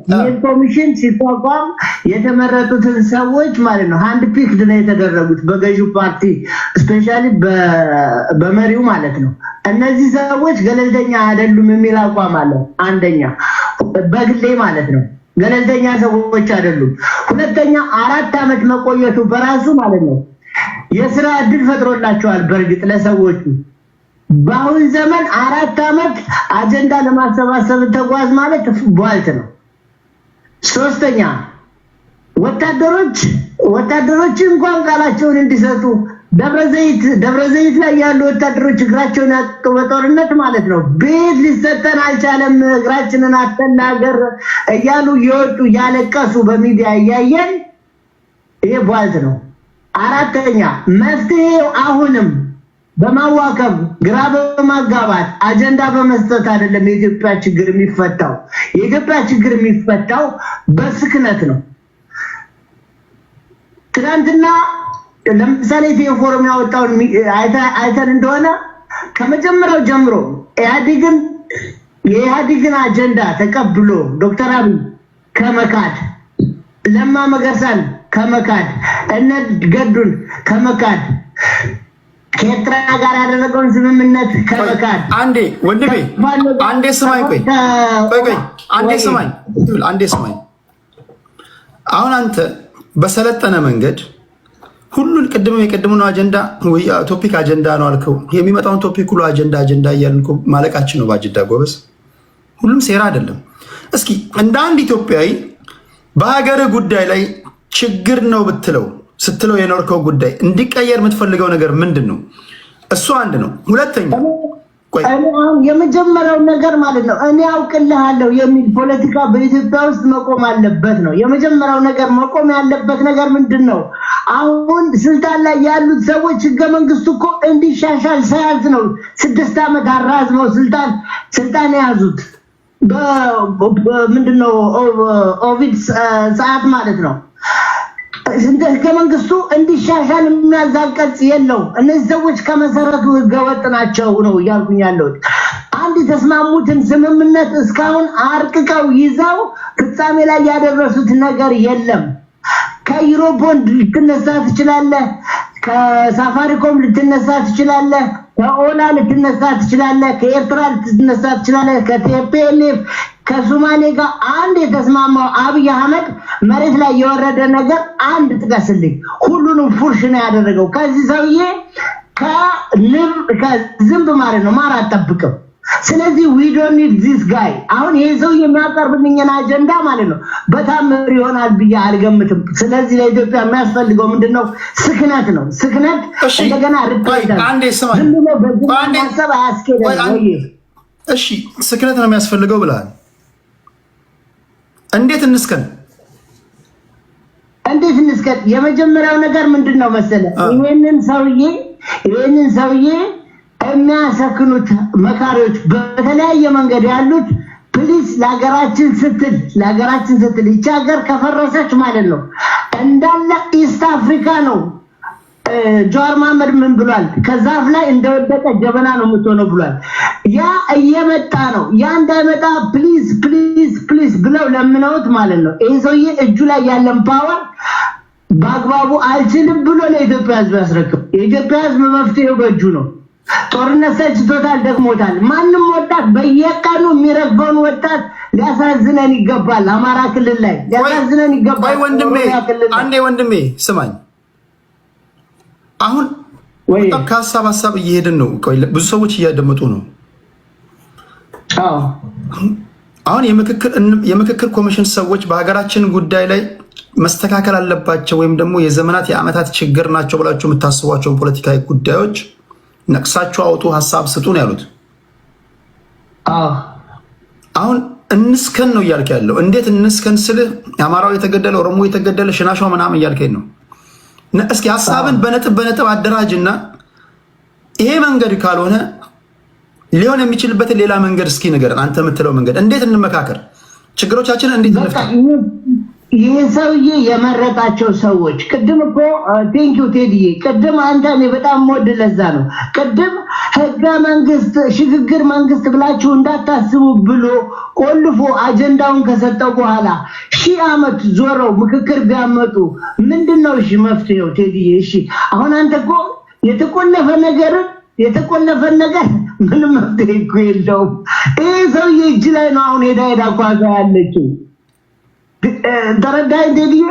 ይህ ኮሚሽን ሲቋቋም የተመረጡትን ሰዎች ማለት ነው ሃንድ ፒክድ ነው የተደረጉት በገዢው ፓርቲ ስፔሻሊ በመሪው ማለት ነው። እነዚህ ሰዎች ገለልተኛ አይደሉም የሚል አቋም አለ። አንደኛ በግሌ ማለት ነው ገለልተኛ ሰዎች አይደሉም። ሁለተኛ 4 አመት መቆየቱ በራሱ ማለት ነው የሥራ እድል ፈጥሮላቸዋል። በርግጥ ለሰዎቹ በአሁን ዘመን 4 አመት አጀንዳ ለማሰባሰብ ተጓዝ ማለት ቧልት ነው። ሶስተኛ ወታደሮች እንኳን ቃላቸውን እንዲሰጡ ደብረዘይት ላይ ያሉ ወታደሮች እግራቸውን ያጡ በጦርነት ማለት ነው ቤት ሊሰጠን አልቻለም እግራችንን አተናገር እያሉ ይወጡ ያለቀሱ በሚዲያ ያያየን ይሄ ቧልት ነው። አራተኛ መፍትሄው አሁንም በማዋከብ ግራ በማጋባት አጀንዳ በመስጠት አይደለም የኢትዮጵያ ችግር የሚፈታው። የኢትዮጵያ ችግር የሚፈታው በስክነት ነው። ትናንትና ለምሳሌ ፎረም ያወጣው አይተን እንደሆነ ከመጀመሪያው ጀምሮ የኢህአዴግን አጀንዳ ተቀብሎ ዶክተር አብይ ከመካድ ለማ መገርሳን ከመካድ እነ ገዱን ከመካድ ከኤርትራ ጋር ያደረገውን ስምምነት ከመካድ አንዴ ወንድሜ አንዴ ስማኝ ቆይ አንዴ ስማኝ አሁን አንተ በሰለጠነ መንገድ ሁሉን የቀድሞውን አጀንዳ ወይ ቶፒክ አጀንዳ ነው አልከው የሚመጣውን ቶፒክ ሁሉ አጀንዳ እያልኩ ማለቃችን ነው በአጀንዳ ጎበዝ ሁሉም ሴራ አይደለም። እስኪ እንደ አንድ ኢትዮጵያዊ በሀገር ጉዳይ ላይ ችግር ነው ስትለው የኖርከው ጉዳይ እንዲቀየር የምትፈልገው ነገር ምንድን ነው? እሱ አንድ ነው። ሁለተኛ የመጀመሪያው ነገር ማለት ነው እኔ አውቅልሃለሁ የሚል ፖለቲካ በኢትዮጵያ ውስጥ መቆም አለበት ነው። የመጀመሪያው ነገር መቆም ያለበት ነገር ምንድን ነው? አሁን ስልጣን ላይ ያሉት ሰዎች ህገ መንግስቱ እኮ እንዲሻሻል ሳያዝ ነው 6 አመት አራዝመው ስልጣን የያዙት ምንድነው ኦቪድ ሰዓት ማለት ነው። ህገ መንግስቱ እንዲሻሻል የሚያዛቀጽ የለው። እነዚህ ሰዎች ከመሰረቱ ህገወጥ ናቸው ነው ያልኩኝ ያለሁት። አንድ የተስማሙትን ስምምነት እስካሁን አርቅቀው ይዘው ፍጻሜ ላይ ያደረሱት ነገር የለም። ከዩሮቦንድ ልትነሳ ትችላለህ፣ ከሳፋሪኮም ልትነሳ ትችላለህ፣ ከኦላ ልትነሳ ትችላለህ፣ ከኤርትራ ልትነሳ ትችላለህ፣ ከቲፒኤልኤፍ ከሶማሌ ጋር አንድ የተስማማው አብይ አህመድ መሬት ላይ የወረደ ነገር አንድ ጥቀስልኝ። ሁሉንም ፉርሽ ነው ያደረገው። ከዚህ ሰውዬ ከዝንብ ማለት ነው ማር አጠብቅም። ስለዚህ we don't need this guy። አሁን ይሄ ሰው የሚያቀርብልኝን አጀንዳ ማለት ነው በታምር ይሆናል ብዬ አልገምትም። ስለዚህ ለኢትዮጵያ የሚያስፈልገው ምንድነው? ስክነት ነው። ስክነት እንደገና አንዴ ስማኝ እሺ ስክነት ነው የሚያስፈልገው ብለሃል። እንዴት እንስከን? የመጀመሪያው ነገር ምንድነው መሰለ ይሄንን ሰውዬ የሚያሰክኑት መካሪዎች በተለያየ መንገድ ያሉት ፕሊስ ለሀገራችን ስትል ይቺ ሀገር ከፈረሰች ማለት ነው እንዳለ ኢስት አፍሪካ ነው። ጃዋር መሐመድ ምን ብሏል? ከዛፍ ላይ እንደወደቀ ጀበና ነው የምትሆነው ብሏል። ያ እየመጣ ነው። ያ እንዳይመጣ ፕሊዝ ብለው ለምነውት ማለት ነው ይሄ ሰውዬ እጁ ላይ ያለን ፓወር በአግባቡ አልችልም ብሎ ለኢትዮጵያ ሕዝብ ያስረክብ። የኢትዮጵያ ሕዝብ መፍትሄው በእጁ ነው። ጦርነት ሰልችቶታል፣ ደክሞታል። ማንም ወጣት በየቀኑ የሚረግፈውን ወጣት ሊያሳዝነን ይገባል። አማራ ክልል ላይ ሊያሳዝነን ይገባል። ወንድሜ ስማኝ አሁን ከሀሳብ እየሄድን ነው። ብዙ ሰዎች እያደመጡ ነው። አሁን የምክክር ኮሚሽን ሰዎች በሀገራችን ጉዳይ ላይ መስተካከል አለባቸው ወይም ደግሞ የዘመናት የዓመታት ችግር ናቸው ብላችሁ የምታስቧቸውን ፖለቲካዊ ጉዳዮች ነቅሳችሁ አውጡ፣ ሀሳብ ስጡ ነው ያሉት። አሁን እንስከን ነው እያልክ ያለው። እንዴት እንስከን ስልህ አማራው የተገደለ ኦሮሞ የተገደለ ሽናሻው ምናምን እያልከኝ ነው። እስኪ ሀሳብን በነጥብ አደራጅና ይሄ መንገድ ካልሆነ ሊሆን የሚችልበትን ሌላ መንገድ እስኪ ንገረን። አንተ የምትለው መንገድ እንዴት እንመካከር? ችግሮቻችንን እንዴት እንፍታ? ይህ ሰውዬ የመረጣቸው ሰዎች ቅድም እኮ ቴንኪው ቴዲዬ ቅድም አንተ እኔ በጣም ወድ ለዛ ነው ቅድም ህገ መንግስት ሽግግር መንግስት ብላችሁ እንዳታስቡ ብሎ ቆልፎ አጀንዳውን ከሰጠው በኋላ 1000 ዓመት ዞረው ምክክር ቢያመጡ ምንድነው እሺ መፍትሄው ቴዲዬ እሺ አሁን አንተ እኮ የተቆለፈ ነገር ምንም መፍትሄ እኮ የለውም ይሄ ሰውዬ እጅ ላይ ነው አሁን ሄዳ ኳዛ ያለችው ተረዳይ ዴዲዬ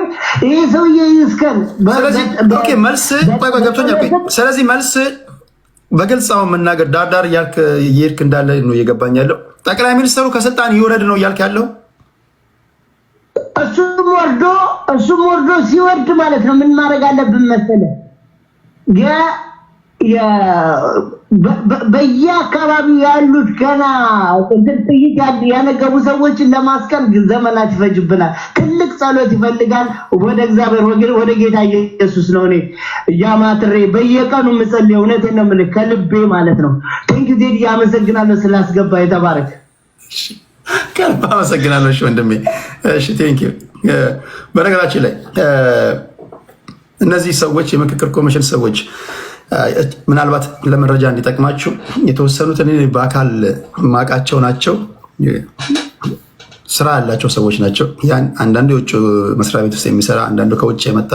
ይሄ ሰውዬ ይስከን ስለዚህ ኦኬ መልስ ገብቶኛል ስለዚህ መልስ በግልጽው መናገር ዳርዳር ያልክ ይርክ እንዳለ ነው እየገባኝ ያለው ጠቅላይ ሚኒስትሩ ከስልጣን ይወረድ ነው ያልክ ያለው እሱም ወርዶ ሲወርድ ማለት ነው ምን ማድረግ አለብን መሰለህ በየአካባቢው ያሉት ገና ጥይት ያነገቡ ሰዎችን ለማስቀር ዘመናት ይፈጅብናል ትልቅ ጸሎት ይፈልጋል ወደ እግዚአብሔር ወደ ጌታ ኢየሱስ ነው እኔ ያማትሬ በየቀኑ ምጸልይ እውነቴን ነው የምልህ ከልቤ ማለት ነው ቴንኪው ዴዲ ያመሰግናለሁ ስላስገባ የተባረክ ከልብ አመሰግናለሁ እሺ ወንድሜ እሺ ቴንኪው በነገራችን ላይ እነዚህ ሰዎች የምክክር ኮሚሽን ሰዎች ምናልባት ለመረጃ እንዲጠቅማችሁ የተወሰኑት እኔ በአካል ማቃቸው ናቸው ስራ ያላቸው ሰዎች ናቸው ያን አንዳንዱ የውጭ መስሪያ ቤት ውስጥ የሚሰራ አንዳንዱ ከውጭ የመጣ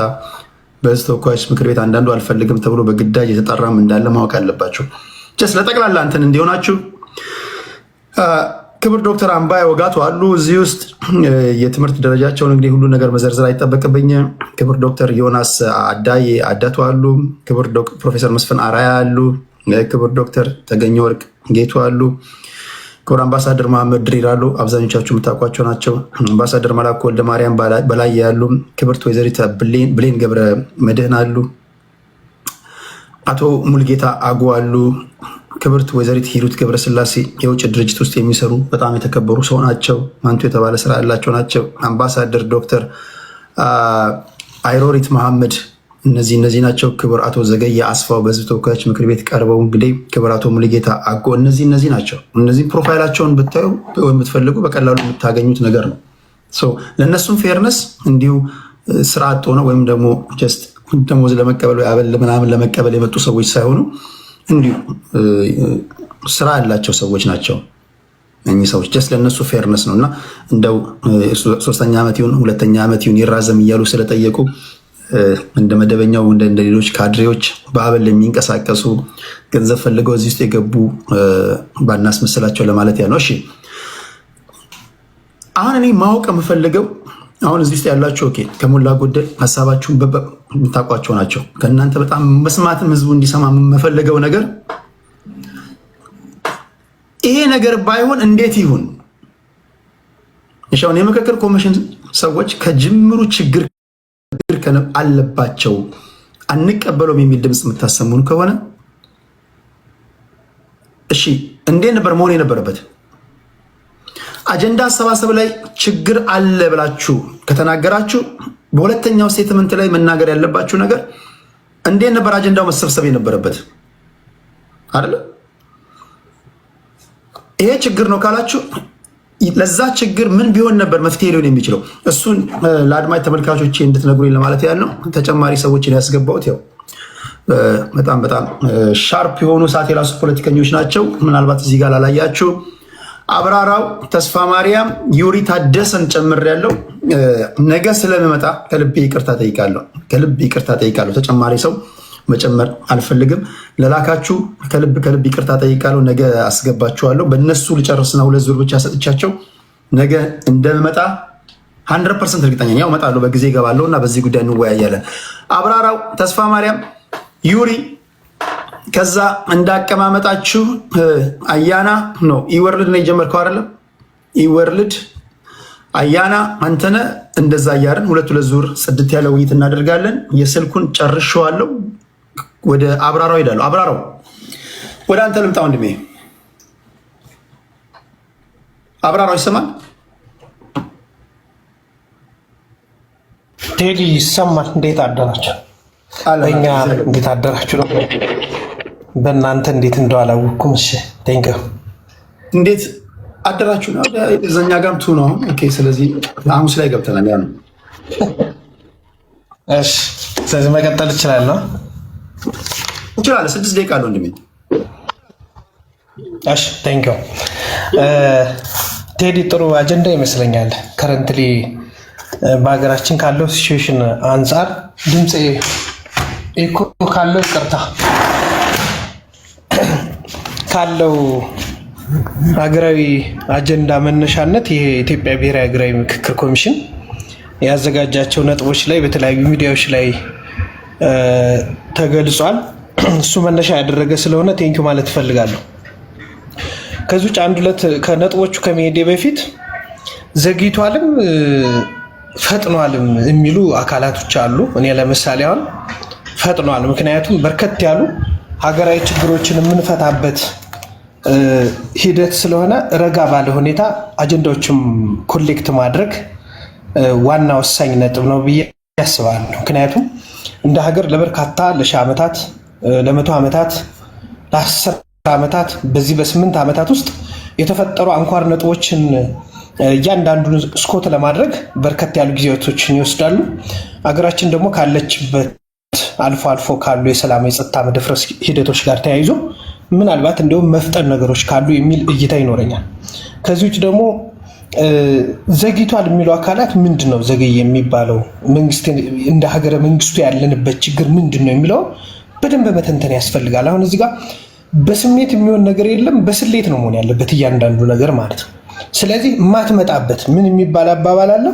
በህዝብ ተወካዮች ምክር ቤት አንዳንዱ አልፈልግም ተብሎ በግዳጅ የተጠራም እንዳለ ማወቅ አለባቸው ጀስ ለጠቅላላ እንትን እንዲሆናችሁ ክብር ዶክተር አምባይ ወጋቱ አሉ እዚህ ውስጥ የትምህርት ደረጃቸውን እንግዲህ ሁሉ ነገር መዘርዘር አይጠበቅብኝም ክብር ዶክተር ዮናስ አዳቱ አሉ ክብር ፕሮፌሰር መስፍን አራያ አሉ ክብር ዶክተር ተገኘ ወርቅ ጌቱ አሉ ክብር አምባሳደር መሐመድ ድሪር አሉ አብዛኞቻችሁ የምታውቋቸው ናቸው አምባሳደር መላኩ ወልደ ማርያም በላይ ያሉ ክብርት ወይዘሪት ብሌን ገብረ መድህን አሉ አቶ ሙልጌታ አጉ አሉ ክብርት ወይዘሪት ሂሩት ገብረስላሴ የውጭ ድርጅት ውስጥ የሚሰሩ በጣም የተከበሩ ሰው ናቸው ማንቱ የተባለ ስራ ያላቸው ናቸው አምባሳደር ዶክተር አይሮሪት መሐመድ እነዚህ ናቸው ክብር አቶ ዘገየ አስፋው በህዝብ ተወካዮች ምክር ቤት ቀርበው እንግዲህ ክብር አቶ ሙልጌታ አጎ እነዚህ ናቸው እነዚህ ፕሮፋይላቸውን ብታዩ ወይም ብትፈልጉ በቀላሉ የምታገኙት ነገር ነው ለእነሱም ፌርነስ እንዲሁ ስራ አጥ ሆነው ወይም ደግሞ ጀስት ደሞዝ ለመቀበል ያበል ምናምን ለመቀበል የመጡ ሰዎች ሳይሆኑ እንዲሁ ስራ ያላቸው ሰዎች ናቸው እኚህ ሰዎች ጀስት ለነሱ ፌርነስ ነውና እንደው 3ኛ ዓመት ይሁን 2ኛ ዓመት ይሁን ይራዘም እያሉ ስለጠየቁ እንደ መደበኛው እንደ ሌሎች ካድሬዎች በአበል የሚንቀሳቀሱ ገንዘብ ፈልገው እዚህ ውስጥ የገቡ ባናስመስላቸው ለማለት ያ ነው እሺ አሁን እኔ ማወቅ የምፈልገው አሁን እዚህ ውስጥ ያላችሁ ኦኬ ከሞላ ጎደል ሐሳባችሁን የምታውቋቸው ናቸው ከእናንተ በጣም መስማትም ህዝቡ እንዲሰማ የምፈልገው ነገር ይሄ ነገር ባይሆን እንዴት ይሁን እሺ አሁን የምክክር ኮሚሽን ሰዎች ከጅምሩ ችግር አለባቸው አንቀበለውም የሚል ድምጽ የምታሰሙን ከሆነ እሺ እንዴት ነበር መሆን የነበረበት አጀንዳ አሰባሰብ ላይ ችግር አለ ብላችሁ ከተናገራችሁ በሁለተኛው ስቴትመንት ላይ መናገር ያለባችሁ ነገር እንዴት ነበር አጀንዳው መሰብሰብ የነበረበት አይደል ይሄ ችግር ነው ካላችሁ ለዛ ችግር ምን ቢሆን ነበር መፍትሄ ሊሆን የሚችለው እሱን ለአድማጭ ተመልካቾቼ እንድትነግሩኝ ለማለት ያለው ተጨማሪ ሰዎችን ያስገባውት ያው በጣም ሻርፕ የሆኑ ሳቴላስ ፖለቲከኞች ናቸው ምናልባት እዚህ ጋር ላላያችሁ አብራራው ተስፋ ማርያም ዩሪ ታደሰን ጨምር ያለው ነገ ስለመመጣ ከልብ ይቅርታ ጠይቃለሁ ተጨማሪ ሰው መጨመር አልፈልግም ለላካችሁ ከልብ ይቅርታ ጠይቃለሁ ነገ አስገባችኋለሁ በእነሱ ልጨርስና 2 ዙር ብቻ ሰጥቻቸው ነገ እንደመጣ 100% እርግጠኛ ነኝ ያው እመጣለሁ በጊዜ እገባለሁና በዚህ ጉዳይ እንወያያለን አብራራው ተስፋ ማርያም ዩሪ ከዛ እንዳቀማመጣችሁ አያና ነው ኢወርልድ ነው የጀመርከው አይደለም ኢወርልድ አያና አንተነ እንደዛ ያርን 2 ዙር ጽድት ያለ ውይይት እናደርጋለን የስልኩን ጨርሼዋለሁ ወደ አብራራው ሄዳለሁ አብራራው ወደ አንተ ልምጣ ወንድሜ አብራራው ይሰማል ቴዲ ይሰማል እንዴት አደራችሁ እኛ እንዴት አደራችሁ ነው በእናንተ እንዴት እንደው አላወኩም እሺ ቴንክ እንዴት አደራችሁ ነው እዛኛ ጋር ቱ ነው ኦኬ ስለዚህ ሐሙስ ላይ ገብተናል ያ ነው እሺ ስለዚህ መቀጠል እችላለሁ። 6 ደቂቃ ነው እንደምን። እሺ ቴንክ ዩ ቴዲ። ጥሩ አጀንዳ ይመስለኛል። ከረንትሊ በሀገራችን ካለው ሲቹዌሽን አንጻር ድምፅ ኢኮ ካለው ይቅርታ ካለው ሀገራዊ አጀንዳ መነሻነት ይሄ የኢትዮጵያ ብሔራዊ ሀገራዊ ምክክር ኮሚሽን ያዘጋጃቸው ነጥቦች ላይ በተለያዩ ሚዲያዎች ላይ ተገልጿል። እሱ መነሻ ያደረገ ስለሆነ ቴንኪው ማለት እፈልጋለሁ። ከዚህ ውጭ አንድ ሁለት ከነጥቦቹ ከመሄዴ በፊት ዘግይቷልም ፈጥኗልም የሚሉ አካላቶች አሉ። እኔ ለምሳሌ አሁን ፈጥኗል፣ ምክንያቱም በርከት ያሉ ሀገራዊ ችግሮችን የምንፈታበት ሂደት ስለሆነ ረጋ ባለ ሁኔታ አጀንዳዎችም ኮሌክት ማድረግ ዋና ወሳኝ ነጥብ ነው ብዬ ያስባለሁ። ምክንያቱም እንደ ሀገር ለበርካታ ለሺህ ዓመታት ለመቶ ዓመታት ለ10 ዓመታት በዚህ በ8 ዓመታት ውስጥ የተፈጠሩ አንኳር ነጥቦችን እያንዳንዱን ስኮት ለማድረግ በርከት ያሉ ጊዜያቶችን ይወስዳሉ። ሀገራችን ደግሞ ካለችበት አልፎ አልፎ ካሉ የሰላም የጸጥታ መደፍረስ ሂደቶች ጋር ተያይዞ ምናልባት እንደውም መፍጠን ነገሮች ካሉ የሚል እይታ ይኖረኛል። ከዚህ ውጭ ደግሞ ዘግይቷል የሚሉ አካላት ምንድነው ዘገየ የሚባለው? መንግስት እንደ ሀገረ መንግስቱ ያለንበት ችግር ምንድነው የሚለው በደንብ መተንተን ያስፈልጋል። አሁን እዚህ ጋር በስሜት የሚሆን ነገር የለም፣ በስሌት ነው መሆን ያለበት እያንዳንዱ ነገር ማለት ነው። ስለዚህ ማትመጣበት ምን የሚባል አባባል አለ?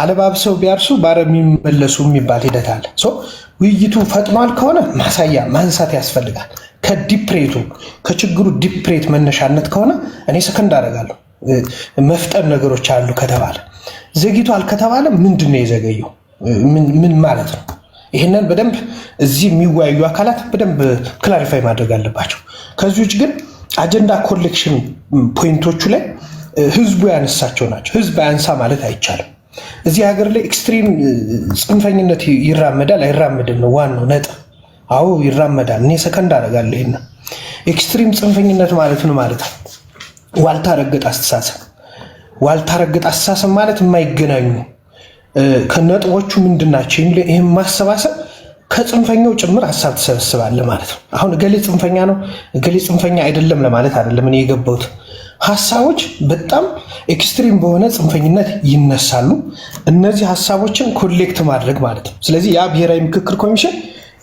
አለባብሰው ቢያርሱ ባረም የሚመለሱ የሚባል ሂደት አለ። ውይይቱ ፈጥኗል ከሆነ ማሳያ ማንሳት ያስፈልጋል። ከዲፕሬቱ ከችግሩ ዲፕሬት መነሻነት ከሆነ እኔ ሰከንድ አደርጋለሁ። መፍጠር ነገሮች አሉ ከተባለ ዘግይቷል ከተባለ ምንድን ነው የዘገየው? ምን ማለት ነው? ይህንን በደንብ እዚህ የሚወያዩ አካላት በደንብ ክላሪፋይ ማድረግ አለባቸው። ከዚህ ውጭ ግን አጀንዳ ኮሌክሽን ፖይንቶቹ ላይ ህዝቡ ያነሳቸው ናቸው። ህዝብ አያንሳ ማለት አይቻልም። እዚህ ሀገር ላይ ኤክስትሪም ጽንፈኝነት ይራመዳል አይራመድም ነው ዋናው ነጥብ። አዎ ይራመዳል። እኔ ሰከንድ አደርጋለሁ። ይሄን ኤክስትሪም ጽንፈኝነት ማለት ነው ማለት ነው ዋልታ ረገጥ አስተሳሰብ። ዋልታ ረገጥ አስተሳሰብ ማለት የማይገናኙ ከነጥቦቹ ምንድናቸው? ይሄን ማሰባሰብ ከጽንፈኛው ጭምር ሀሳብ ተሰበስባለህ ማለት ነው። አሁን እገሌ ጽንፈኛ ነው እገሌ ጽንፈኛ አይደለም ለማለት አይደለም እኔ የገባሁት። ሀሳቦች በጣም ኤክስትሪም በሆነ ጽንፈኝነት ይነሳሉ። እነዚህ ሀሳቦችን ኮሌክት ማድረግ ማለት ነው። ስለዚህ ያ ብሔራዊ ምክክር ኮሚሽን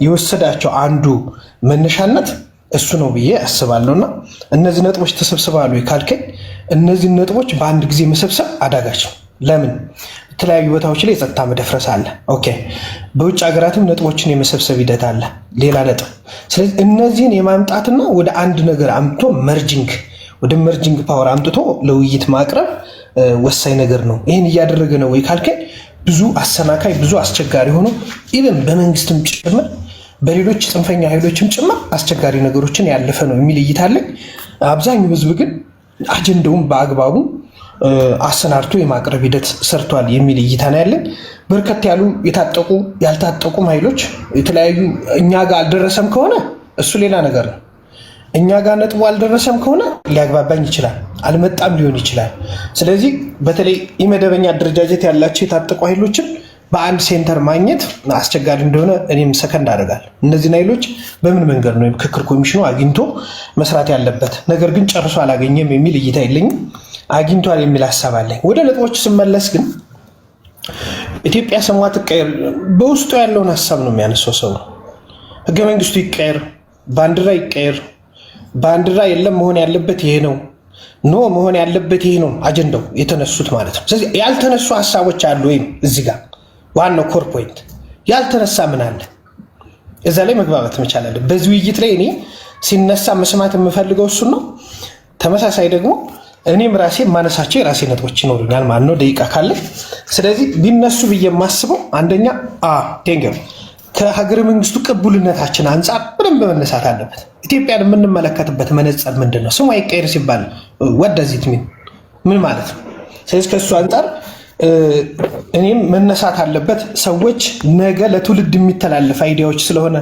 የወሰዳቸው አንዱ መነሻነት እሱ ነው ብዬ አስባለሁና እነዚህ ነጥቦች ተሰብስባሉ ካልከኝ እነዚህ ነጥቦች በአንድ ጊዜ መሰብሰብ አዳጋች ነው። ለምን? የተለያዩ ቦታዎች ላይ የጸጥታ መደፍረስ አለ። ኦኬ፣ በውጭ ሀገራትም ነጥቦችን የመሰብሰብ ሂደት አለ። ሌላ ነጥብ። ስለዚህ እነዚህን የማምጣትና ወደ አንድ ነገር አምጥቶ ወደ መርጂንግ ፓወር አምጥቶ ለውይይት ማቅረብ ወሳኝ ነገር ነው። ይህን እያደረገ ነው ወይ ካልከኝ ብዙ አሰናካይ ብዙ አስቸጋሪ ሆኖ ኢቨን በመንግስትም ጭምር በሌሎች ጽንፈኛ ኃይሎችም ጭምር አስቸጋሪ ነገሮችን ያለፈ ነው የሚል እይታ አለኝ። አብዛኛው ህዝብ ግን አጀንዳውን በአግባቡ አሰናድቶ የማቅረብ ሂደት ሰርቷል የሚል እይታ ነው ያለን። በርከት ያሉ የታጠቁ ያልታጠቁም ኃይሎች የተለያዩ እኛ ጋር አልደረሰም ከሆነ እሱ ሌላ ነገር ነው። እኛ ጋር ነጥቡ አልደረሰም ከሆነ ሊያግባባኝ ይችላል፣ አልመጣም ሊሆን ይችላል። ስለዚህ በተለይ ኢመደበኛ አደረጃጀት ያላቸው የታጠቁ ኃይሎችን በአንድ ሴንተር ማግኘት አስቸጋሪ እንደሆነ እኔም ሰከንድ አደርጋለሁ። እነዚህን ኃይሎች በምን መንገድ ነው ምክክር ኮሚሽኑ አግኝቶ መስራት ያለበት? ነገር ግን ጨርሶ አላገኘም የሚል እይታ የለኝም። አግኝቷል የሚል ሀሳብ አለኝ። ወደ ነጥቦች ስመለስ ግን ኢትዮጵያ ስሟ ትቀየር፣ በውስጡ ያለውን ሀሳብ ነው የሚያነሳው ሰው። ህገ መንግስቱ ይቀየር፣ ባንዲራ ይቀየር፣ ባንዲራ የለም መሆን ያለበት ይሄ ነው፣ ኖ መሆን ያለበት ይሄ ነው አጀንዳው የተነሱት ማለት ነው። ስለዚህ ያልተነሱ ሀሳቦች አሉ ወይም እዚህ ጋር ዋናው ኮር ፖይንት ያልተነሳ ምን አለ? እዛ ላይ መግባባት መቻል አለ። በዚህ ውይይት ላይ እኔ ሲነሳ መስማት የምፈልገው እሱን ነው። ተመሳሳይ ደግሞ እኔም ራሴ ማነሳቸው የራሴ ነጥቦች ይኖሩኛል ማለት ነው ደቂቃ ካለ። ስለዚህ ቢነሱ ብዬ የማስበው አንደኛ ከሀገረ መንግስቱ ቅቡልነታችን አንጻር በደንብ መነሳት አለበት። ኢትዮጵያን የምንመለከትበት መነጽር ምንድን ነው? ስሟ ይቀየር ሲባል ወደዚህ ምን ማለት ነው? ስለዚህ ከእሱ አንጻር እኔም መነሳት አለበት። ሰዎች ነገ ለትውልድ የሚተላለፍ አይዲያዎች ስለሆነ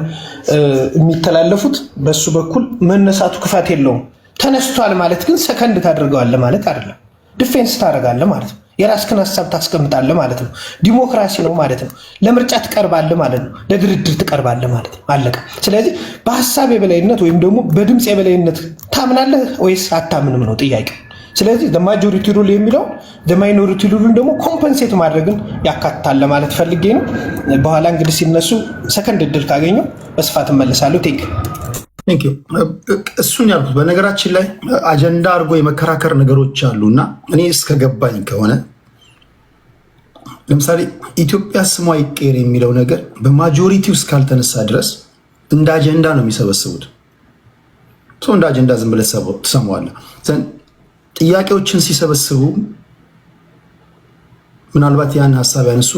የሚተላለፉት በሱ በኩል መነሳቱ ክፋት የለውም። ተነስቷል ማለት ግን ሰከንድ ታደርገዋለህ ማለት አይደለም፣ ዲፌንስ ታደርጋለህ ማለት ነው። የራስህን ሐሳብ ታስቀምጣለህ ማለት ነው። ዲሞክራሲ ነው ማለት ነው። ለምርጫ ትቀርባለህ ማለት ነው። ለድርድር ትቀርባለህ ማለት ነው። አለቀ። ስለዚህ በሐሳብ የበላይነት ወይም ደግሞ በድምጽ የበላይነት ታምናለህ ወይስ አታምንም ነው ጥያቄው። ስለዚህ ማጆሪቲ ሩል የሚለው ማይኖሪቲ ሩልን ደግሞ ኮምፐንሴት ማድረግን ያካትታል ለማለት ፈልጌ ነው። በኋላ እንግዲህ ሲነሱ ሰከንድ እድል ካገኘው በስፋት እመለሳለሁ። ቴንክ ዩ። እሱን ያልኩት በነገራችን ላይ አጀንዳ አድርጎ የመከራከር ነገሮች አሉና እኔ እስከገባኝ ከሆነ ለምሳሌ ኢትዮጵያ ስሟ ይቀየር የሚለው ነገር በማጆሪቲው እስካልተነሳ ድረስ እንደ አጀንዳ ነው የሚሰበስቡት። እንደ አጀንዳ ዝም ብለህ ትሰማዋለህ። ጥያቄዎችን ሲሰበስቡ ምናልባት ያን ሀሳብ ያነሱ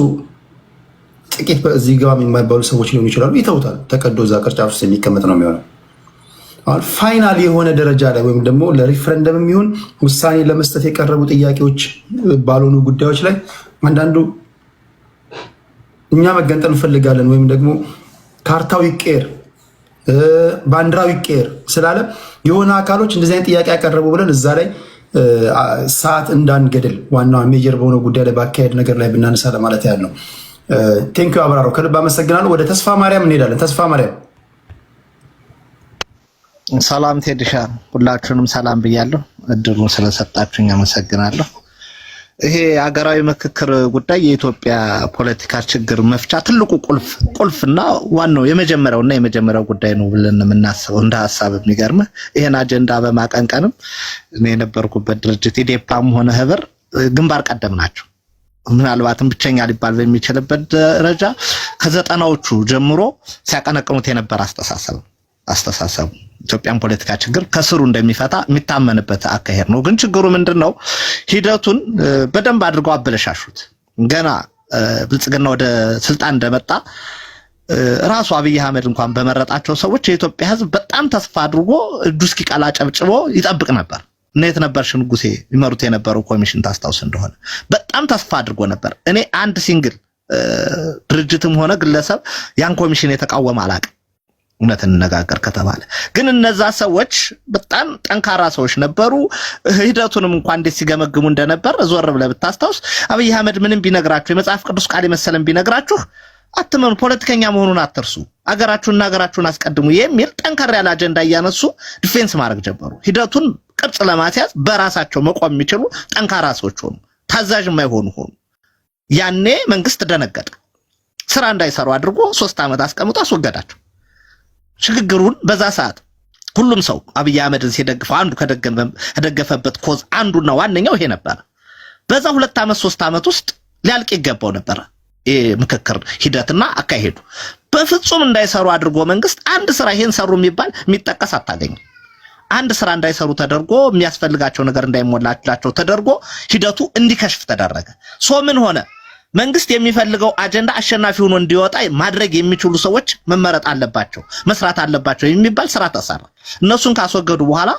ጥቂት በዚህ ጋር የማይባሉ ሰዎች ሊሆኑ ይችላሉ። ይተውታል። ተቀዶ እዛ ቅርጫት ውስጥ የሚቀመጥ ነው የሚሆነው። አሁን ፋይናል የሆነ ደረጃ ላይ ወይም ደግሞ ለሪፍረንደም የሚሆን ውሳኔ ለመስጠት የቀረቡ ጥያቄዎች ባልሆኑ ጉዳዮች ላይ አንዳንዱ እኛ መገንጠል እንፈልጋለን ወይም ደግሞ ካርታው ይቀየር ባንዲራው ይቀየር ስላለ የሆነ አካሎች እንደዚህ አይነት ጥያቄ ያቀረቡ ብለን እዛ ላይ ሰዓት እንዳንገድል ዋናው ሜጀር በሆነ ጉዳይ ላይ ባካሄድ ነገር ላይ ብናነሳ ለማለት ያህል ነው። ቴንኪው አብራራው፣ ከልብ አመሰግናለሁ። ወደ ተስፋ ማርያም እንሄዳለን። ተስፋ ማርያም ሰላም ቴድሻ፣ ሁላችሁንም ሰላም ብያለሁ። እድሉን ስለሰጣችሁኝ አመሰግናለሁ። ይሄ ሀገራዊ ምክክር ጉዳይ የኢትዮጵያ ፖለቲካ ችግር መፍቻ ትልቁ ቁልፍና ዋናው የመጀመሪያው ጉዳይ ነው ብለን የምናስበው እንደ ሀሳብ የሚገርም ይሄን አጀንዳ በማቀንቀንም እኔ የነበርኩበት ድርጅት ኢዴፓም ሆነ ህብር ግንባር ቀደም ናቸው። ምናልባትም ብቸኛ ሊባል በሚችልበት ደረጃ ከዘጠናዎቹ ጀምሮ ሲያቀነቅኑት የነበር አስተሳሰቡ ኢትዮጵያን ፖለቲካ ችግር ከስሩ እንደሚፈታ የሚታመንበት አካሄድ ነው። ግን ችግሩ ምንድነው? ሂደቱን በደንብ አድርገው አበለሻሹት። ገና ብልጽግና ወደ ስልጣን እንደመጣ ራሱ አብይ አህመድ እንኳን በመረጣቸው ሰዎች የኢትዮጵያ ህዝብ በጣም ተስፋ አድርጎ ዱስኪ ቃላ ጨብጭቦ ይጠብቅ ነበር። እነት ነበርሽ ንጉሴ ይመሩት የነበረው ኮሚሽን ታስታውስ እንደሆነ በጣም ተስፋ አድርጎ ነበር። እኔ አንድ ሲንግል ድርጅትም ሆነ ግለሰብ ያን ኮሚሽን የተቃወመ አላውቅም። እውነት እንነጋገር ከተባለ ግን እነዛ ሰዎች በጣም ጠንካራ ሰዎች ነበሩ። ሂደቱንም እንኳን እንዴት ሲገመግሙ እንደነበር ዞር ብለህ ብታስታውስ አብይ አህመድ ምንም ቢነግራችሁ የመጽሐፍ ቅዱስ ቃል መሰለን ቢነግራችሁ አትመኑ፣ ፖለቲከኛ መሆኑን አትርሱ፣ አገራችሁን አስቀድሙ የሚል ጠንካራ ያለ አጀንዳ እያነሱ ዲፌንስ ማድረግ ጀመሩ። ሂደቱን ቅርጽ ለማስያዝ በራሳቸው መቆም የሚችሉ ጠንካራ ሰዎች ሆኑ፣ ታዛዥ የማይሆኑ ሆኑ። ያኔ መንግስት ደነገጠ። ስራ እንዳይሰሩ አድርጎ 3 ዓመት አስቀምጦ አስወገዳቸው። ሽግግሩን በዛ ሰዓት ሁሉም ሰው አብይ አህመድን ሲደግፈው አንዱ ከደገፈበት ኮዝ አንዱና ዋነኛው ይሄ ነበር። በዛ 2 ዓመት 3 ዓመት ውስጥ ሊያልቅ ይገባው ነበር ምክክር ሂደትና አካሄዱ። በፍጹም እንዳይሰሩ አድርጎ መንግስት አንድ ስራ ይሄን ሰሩ የሚጠቀስ አታገኝ። አንድ ስራ እንዳይሰሩ ተደርጎ የሚያስፈልጋቸው ነገር እንዳይሞላላቸው ተደርጎ ሂደቱ እንዲከሽፍ ተደረገ። ምን ሆነ? መንግስት የሚፈልገው አጀንዳ አሸናፊ ሆኖ እንዲወጣ ማድረግ የሚችሉ ሰዎች መመረጥ አለባቸው፣ መስራት አለባቸው የሚባል ስራ ተሰራ። እነሱን ካስወገዱ በኋላ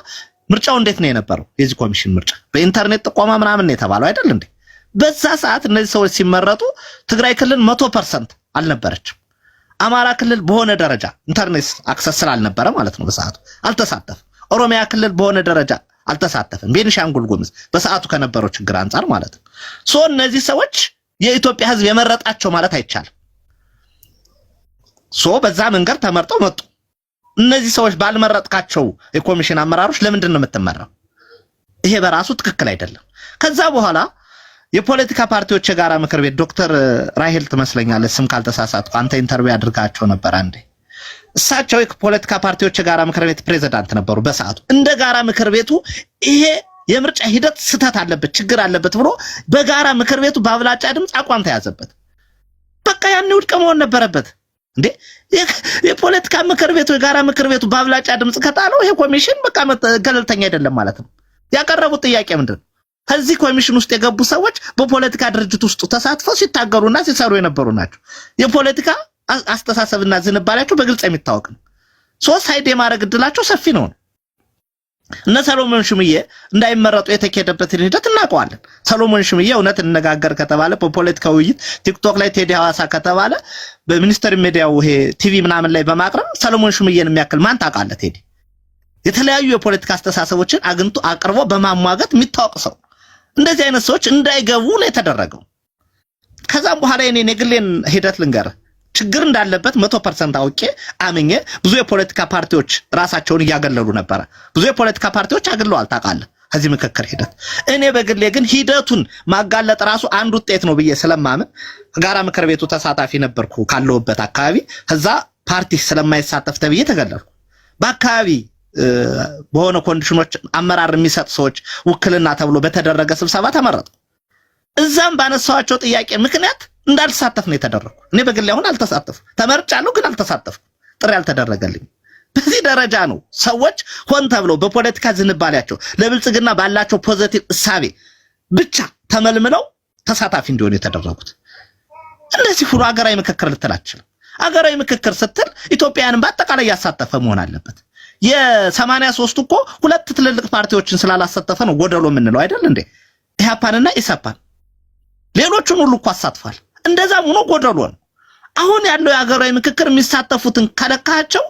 ምርጫው እንዴት ነው የነበረው? የዚህ ኮሚሽን ምርጫ በኢንተርኔት ጥቆማ ምናምን ነው የተባለው አይደል እንዴ? በዛ ሰዓት እነዚህ ሰዎች ሲመረጡ ትግራይ ክልል 100% አልነበረችም። አማራ ክልል በሆነ ደረጃ ኢንተርኔት አክሰስ ስላልነበረ ማለት ነው በሰዓቱ አልተሳተፈም። ኦሮሚያ ክልል በሆነ ደረጃ አልተሳተፈም። ቤኒሻንጉል ጉሙዝ በሰዓቱ ከነበረው ችግር አንፃር ማለት ነው። እነዚህ ሰዎች የኢትዮጵያ ህዝብ የመረጣቸው ማለት አይቻልም። በዛ መንገድ ተመርጠው መጡ። እነዚህ ሰዎች ባልመረጥካቸው የኮሚሽን አመራሮች ለምንድን ነው የምትመራው? ይሄ በራሱ ትክክል አይደለም። ከዛ በኋላ የፖለቲካ ፓርቲዎች የጋራ ምክር ቤት ዶክተር ራሄል ትመስለኛለች ስም ካልተሳሳትኩ አንተ ኢንተርቪው አድርጋቸው ነበር አንዴ። እሳቸው የፖለቲካ ፓርቲዎች የጋራ ምክር ቤት ፕሬዝዳንት ነበሩ በሰዓቱ። እንደ ጋራ ምክር ቤቱ ይሄ የምርጫ ሂደት ስተት አለበት ችግር አለበት ብሎ በጋራ ምክር ቤቱ በአብላጫ ድምጽ አቋም ተያዘበት። በቃ ያን ውድቅ መሆን ነበረበት እንዴ! የፖለቲካ ምክር ቤቱ የጋራ ምክር ቤቱ በአብላጫ ድምጽ ከጣለው ይሄ ኮሚሽን በቃ ገለልተኛ አይደለም ማለት ነው። ያቀረቡት ጥያቄ ምንድነው? ከዚህ ኮሚሽን ውስጥ የገቡ ሰዎች በፖለቲካ ድርጅት ውስጥ ተሳትፈው ሲታገሉና ሲሰሩ የነበሩ ናቸው። የፖለቲካ አስተሳሰብና ዝንባሌያቸው በግልጽ የሚታወቅ ነው። ሳይድ የማድረግ እድላቸው ሰፊ ነው። እነ ሰሎሞን ሹምዬ እንዳይመረጡ የተከደበትን ሂደት እናውቀዋለን። ሰሎሞን ሹምዬ እውነት እንነጋገር ከተባለ በፖለቲካ ውይይት ቲክቶክ ላይ ቴዲ ሐዋሳ ከተባለ በሚኒስተር ሚዲያው ይሄ ቲቪ ምናምን ላይ በማቅረብ ሰሎሞን ሹምዬን የሚያክል ማን ታውቃለህ? ቴዲ የተለያዩ የፖለቲካ አስተሳሰቦችን አቅርቦ በማሟገት የሚታወቅ ሰው እንደዚህ አይነት ሰዎች እንዳይገቡ ነው የተደረገው። ከዛም በኋላ የኔን የግሌን ሂደት ልንገር ችግር እንዳለበት 100% አውቄ አምኜ ብዙ የፖለቲካ ፓርቲዎች ራሳቸውን እያገለሉ ነበር። ብዙ የፖለቲካ ፓርቲዎች አግለዋል ታውቃለህ ከዚህ ምክክር ሂደት። እኔ በግሌ ግን ሂደቱን ማጋለጥ ራሱ አንድ ውጤት ነው ብዬ ስለማምን ጋራ ምክር ቤቱ ተሳታፊ ነበርኩ ካለውበት አካባቢ ከዛ ፓርቲ ስለማይሳተፍ ተብዬ ተገለልኩ። በአካባቢ በሆነ ኮንዲሽኖች አመራር የሚሰጥ ሰዎች ውክልና ተብሎ በተደረገ ስብሰባ ተመረጡ። እዛም ባነሳዋቸው ጥያቄ ምክንያት እንዳልተሳተፍ ነው የተደረኩ። እኔ በግሌ አሁን አልተሳተፍኩ ተመርጫለሁ ግን አልተሳተፍኩ ጥሪ አልተደረገልኝ። በዚህ ደረጃ ነው ሰዎች ሆን ተብለው በፖለቲካ ዝንባሌያቸው ለብልጽግና ባላቸው ፖዚቲቭ እሳቤ ብቻ ተመልምለው ተሳታፊ እንዲሆኑ የተደረጉት። እንደዚህ ሁሉ ሀገራዊ ምክክር ልትላችል ሀገራዊ ምክክር ስትል ኢትዮጵያውያንን በአጠቃላይ ያሳተፈ መሆን አለበት። የ83 እኮ ሁለት ትልልቅ ፓርቲዎችን ስላላሳተፈ ነው ጎደሎ የምንለው አይደል እንዴ? ኢህአፓንና ኢሰፓን ሌሎቹን ሁሉ እኮ አሳትፏል። እንደዛም ሆኖ ጎደሎ ነው። አሁን ያለው የሀገራዊ ምክክር የሚሳተፉትን ከለካቸው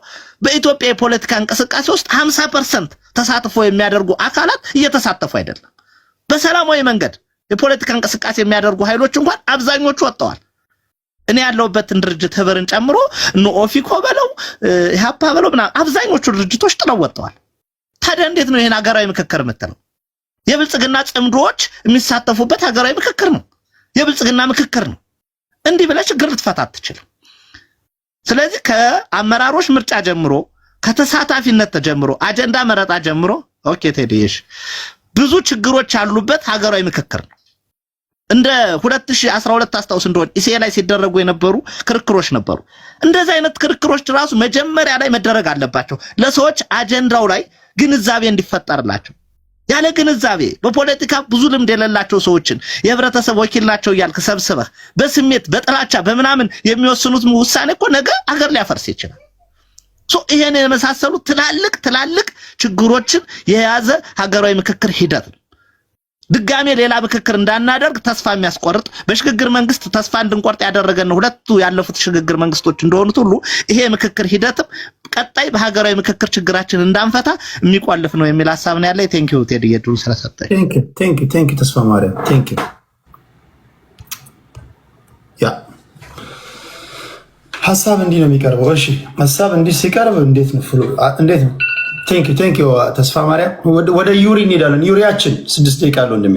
በኢትዮጵያ የፖለቲካ እንቅስቃሴ ውስጥ 50% ተሳትፎ የሚያደርጉ አካላት እየተሳተፉ አይደለም። በሰላማዊ መንገድ የፖለቲካ እንቅስቃሴ የሚያደርጉ ኃይሎች እንኳን አብዛኞቹ ወጥተዋል። እኔ ያለውበትን ድርጅት ህብርን ጨምሮ ኦፊኮ በለው ኢህአፓ በለው ምናምን አብዛኞቹ ድርጅቶች ጥለው ወጥተዋል። ታዲያ እንዴት ነው ይሄን ሀገራዊ ምክክር የምትለው? የብልጽግና ጽምዶች የሚሳተፉበት ሀገራዊ ምክክር ነው። የብልጽግና ምክክር ነው። እንዲህ ብለህ ችግር ልትፈታ አትችልም። ስለዚህ ከአመራሮች ምርጫ ጀምሮ ከተሳታፊነት ጀምሮ አጀንዳ መረጣ ጀምሮ ኦኬ ቴዲሽ ብዙ ችግሮች ያሉበት ሀገራዊ ምክክር ነው። እንደ 2012 አስታውስ እንደሆነ ኢሲኤ ላይ ሲደረጉ የነበሩ ክርክሮች ነበሩ። እንደዚህ አይነት ክርክሮች ራሱ መጀመሪያ ላይ መደረግ አለባቸው ለሰዎች አጀንዳው ላይ ግንዛቤ እንዲፈጠርላቸው። ያለ ግንዛቤ በፖለቲካ ብዙ ልምድ የሌላቸው ሰዎችን የህብረተሰብ ወኪል ናቸው እያልክ ሰብስበህ በስሜት በጥላቻ በምናምን የሚወስኑት ውሳኔ እኮ ነገ አገር ሊያፈርስ ይችላል። ይሄን የመሳሰሉ ትላልቅ ችግሮችን የያዘ ሀገራዊ ምክክር ሂደት ነው። ድጋሜ ሌላ ምክክር እንዳናደርግ ተስፋ የሚያስቆርጥ በሽግግር መንግስት ተስፋ እንድንቆርጥ ያደረገን ሁለቱ ያለፉት ሽግግር መንግስቶች እንደሆኑት ሁሉ ይሄ ምክክር ሂደትም ቀጣይ በሀገራዊ ምክክር ችግራችን እንዳንፈታ የሚቆልፍ ነው የሚል ሐሳብ ነው ያለኝ። ቴንክ ዩ ቴዲ የድሩ ስለሰጠኝ። ቴንክ ዩ ተስፋ ማርያም ቴንክ ዩ። ያ ሐሳብ እንዲህ ነው የሚቀርበው። እሺ ሐሳብ እንዲህ ሲቀርብ እንዴት ነው እንዴት ነው? ቴንክ ዩ ተስፋ ማርያም። ወደ ዩሪ እንሄዳለን። ዩሪያችን 6 ደቂቃ አለው እንደሜ።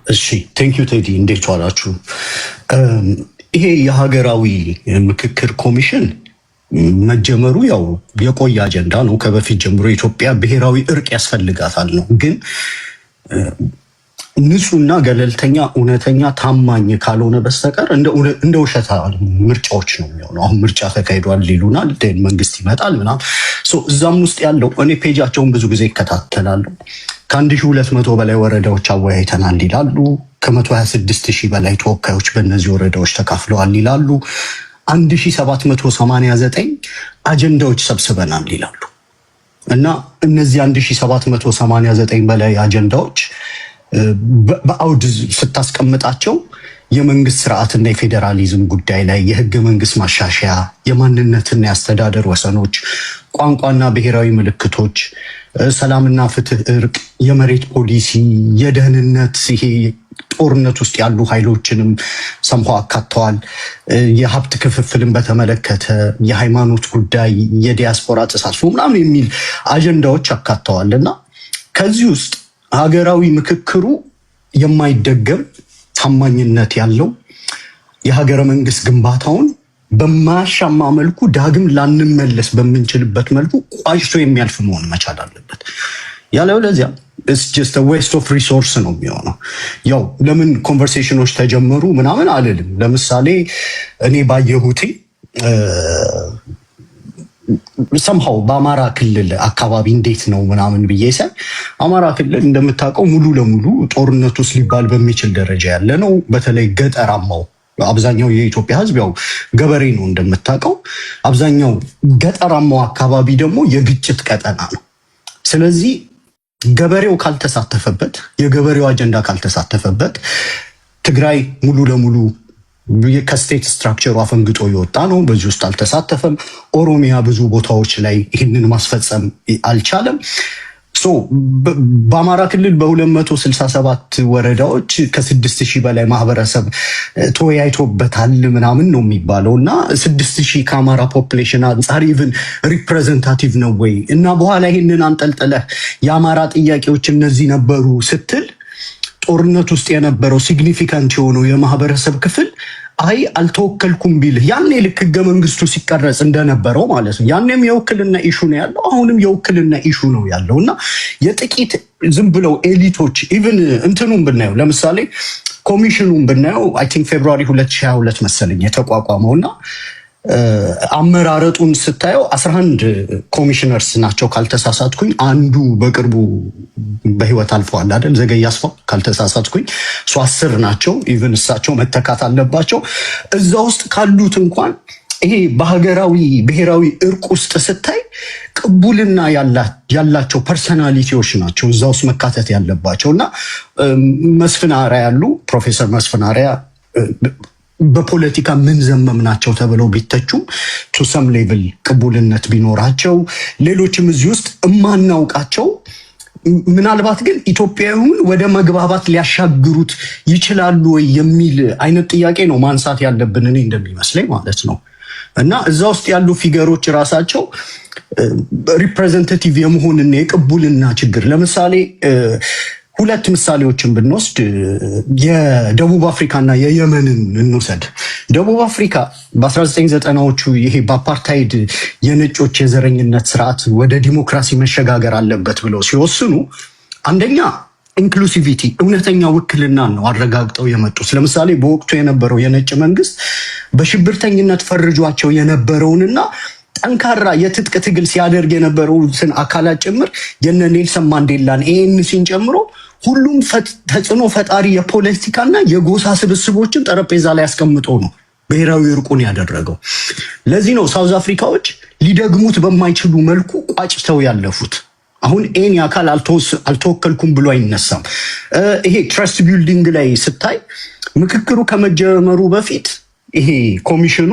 እሺ ቴንክ ዩ ቴዲ እንዴት ዋላችሁ? ይሄ የሀገራዊ ምክክር ኮሚሽን መጀመሩ ያው የቆየ አጀንዳ ነው። ከበፊት ጀምሮ ኢትዮጵያ ብሔራዊ እርቅ ያስፈልጋታል ነው። ግን ንጹህና ገለልተኛ እውነተኛ ታማኝ ካልሆነ በስተቀር እንደ ውሸት ምርጫዎች ነው የሚሆነው። አሁን ምርጫ ተካሂዷል ይሉናል፣ መንግስት ይመጣል ምናምን። እዛም ውስጥ ያለው እኔ ፔጃቸውን ብዙ ጊዜ ይከታተላሉ። ከ1200 በላይ ወረዳዎች አወያይተናል ይላሉ። ከ126,000 በላይ ተወካዮች በእነዚህ ወረዳዎች ተካፍለዋል ይላሉ። 1789 አጀንዳዎች ሰብስበናል ይላሉ። እና እነዚህ 1789 በላይ አጀንዳዎች በአውድ ስታስቀምጣቸው የመንግስት ስርዓትና የፌዴራሊዝም ጉዳይ ላይ፣ የህገ መንግስት ማሻሻያ፣ የማንነትና የአስተዳደር ወሰኖች፣ ቋንቋና ብሔራዊ ምልክቶች፣ ሰላምና ፍትህ፣ እርቅ፣ የመሬት ፖሊሲ፣ የደህንነት ይሄ ጦርነት ውስጥ ያሉ ኃይሎችንም ሰምተው አካተዋል። የሀብት ክፍፍልን በተመለከተ፣ የሃይማኖት ጉዳይ፣ የዲያስፖራ ተሳትፎ ምናምን የሚል አጀንዳዎች አካተዋል። እና ከዚህ ውስጥ ሀገራዊ ምክክሩ የማይደገም ታማኝነት ያለው የሀገረ መንግስት ግንባታውን በማያሻማ መልኩ ዳግም ላንመለስ በምንችልበት መልኩ ቋጭቶ የሚያልፍ መሆን መቻል አለበት። ያለበለዚያ it's just a waste of resource ነው የሚሆነው። ያው ለምን ኮንቨርሴሽኖች ተጀመሩ ምናምን አልልም። ለምሳሌ እኔ ባየሁት ሰምሃው በአማራ ክልል አካባቢ እንዴት ነው ምናምን ብዬ ሳይ አማራ ክልል እንደምታውቀው ሙሉ ለሙሉ ጦርነት ውስጥ ሊባል በሚችል ደረጃ ያለ ነው። በተለይ ገጠራማው አብዛኛው የኢትዮጵያ ሕዝብ ያው ገበሬ ነው እንደምታውቀው። አብዛኛው ገጠራማው አካባቢ ደግሞ የግጭት ቀጠና ነው። ስለዚህ ገበሬው ካልተሳተፈበት፣ የገበሬው አጀንዳ ካልተሳተፈበት ትግራይ ሙሉ ለሙሉ ከስቴት ስትራክቸሩ አፈንግጦ የወጣ ነው። በዚህ ውስጥ አልተሳተፈም። ኦሮሚያ ብዙ ቦታዎች ላይ ይህንን ማስፈጸም አልቻለም። በአማራ ክልል በ267 ወረዳዎች ከ6000 በላይ ማህበረሰብ ተወያይቶበታል ምናምን ነው የሚባለው እና 6000 ከአማራ ፖፕሌሽን አንጻር ኢቭን ሪፕሬዘንታቲቭ ነው ወይ? እና በኋላ ይህንን አንጠልጥለህ የአማራ ጥያቄዎች እነዚህ ነበሩ ስትል ጦርነት ውስጥ የነበረው ሲግኒፊካንት የሆነው የማህበረሰብ ክፍል አይ አልተወከልኩም ቢልህ ያኔ ልክ ህገ መንግስቱ ሲቀረጽ እንደነበረው ማለት ነው። ያኔም የውክልና ኢሹ ነው ያለው፣ አሁንም የውክልና ኢሹ ነው ያለው እና የጥቂት ዝም ብለው ኤሊቶች ኢቭን እንትኑን ብናየው ለምሳሌ ኮሚሽኑን ብናየው አይ ቲንክ ፌብሩዋሪ 2022 መሰለኝ የተቋቋመውና አመራረጡን ስታየው 11 ኮሚሽነርስ ናቸው ካልተሳሳትኩኝ። አንዱ በቅርቡ በህይወት አልፈዋል አይደል? ዘገየ አስፋው ካልተሳሳትኩኝ። 10 ናቸው። ኢቭን እሳቸው መተካት አለባቸው። እዛ ውስጥ ካሉት እንኳን ይሄ በሀገራዊ ብሔራዊ እርቅ ውስጥ ስታይ ቅቡልና ያላቸው ፐርሰናሊቲዎች ናቸው እዛ ውስጥ መካተት ያለባቸው እና መስፍን አርአያ ያሉ ፕሮፌሰር መስፍን አርአያ በፖለቲካ ምን ዘመም ናቸው ተብለው ቢተቹም ቱ ሰም ሌቭል ቅቡልነት ቢኖራቸው፣ ሌሎችም እዚህ ውስጥ እማናውቃቸው ምናልባት ግን ኢትዮጵያዊውን ወደ መግባባት ሊያሻግሩት ይችላሉ ወይ የሚል አይነት ጥያቄ ነው ማንሳት ያለብን እኔ እንደሚመስለኝ ማለት ነው። እና እዛ ውስጥ ያሉ ፊገሮች ራሳቸው ሪፕሬዘንታቲቭ የመሆንና የቅቡልና ችግር ለምሳሌ ሁለት ምሳሌዎችን ብንወስድ የደቡብ አፍሪካና የየመንን እንውሰድ። ደቡብ አፍሪካ በ1990ዎቹ ይሄ በአፓርታይድ የነጮች የዘረኝነት ስርዓት ወደ ዲሞክራሲ መሸጋገር አለበት ብለው ሲወስኑ አንደኛ ኢንክሉሲቪቲ እውነተኛ ውክልና ነው አረጋግጠው የመጡት። ለምሳሌ በወቅቱ የነበረው የነጭ መንግስት በሽብርተኝነት ፈርጇቸው የነበረውንና ጠንካራ የትጥቅ ትግል ሲያደርግ የነበረውን አካላት ጭምር የነ ኔልሰን ማንዴላን ኤኤንሲን ጨምሮ ሁሉም ተጽዕኖ ፈጣሪ የፖለቲካና የጎሳ ስብስቦችን ጠረጴዛ ላይ አስቀምጦ ነው ብሔራዊ እርቁን ያደረገው። ለዚህ ነው ሳውዝ አፍሪካዎች ሊደግሙት በማይችሉ መልኩ ቋጭተው ያለፉት። አሁን ኤኒ አካል አልተወከልኩም ብሎ አይነሳም። ይሄ ትረስት ቢልዲንግ ላይ ስታይ ምክክሩ ከመጀመሩ በፊት ይሄ ኮሚሽኑ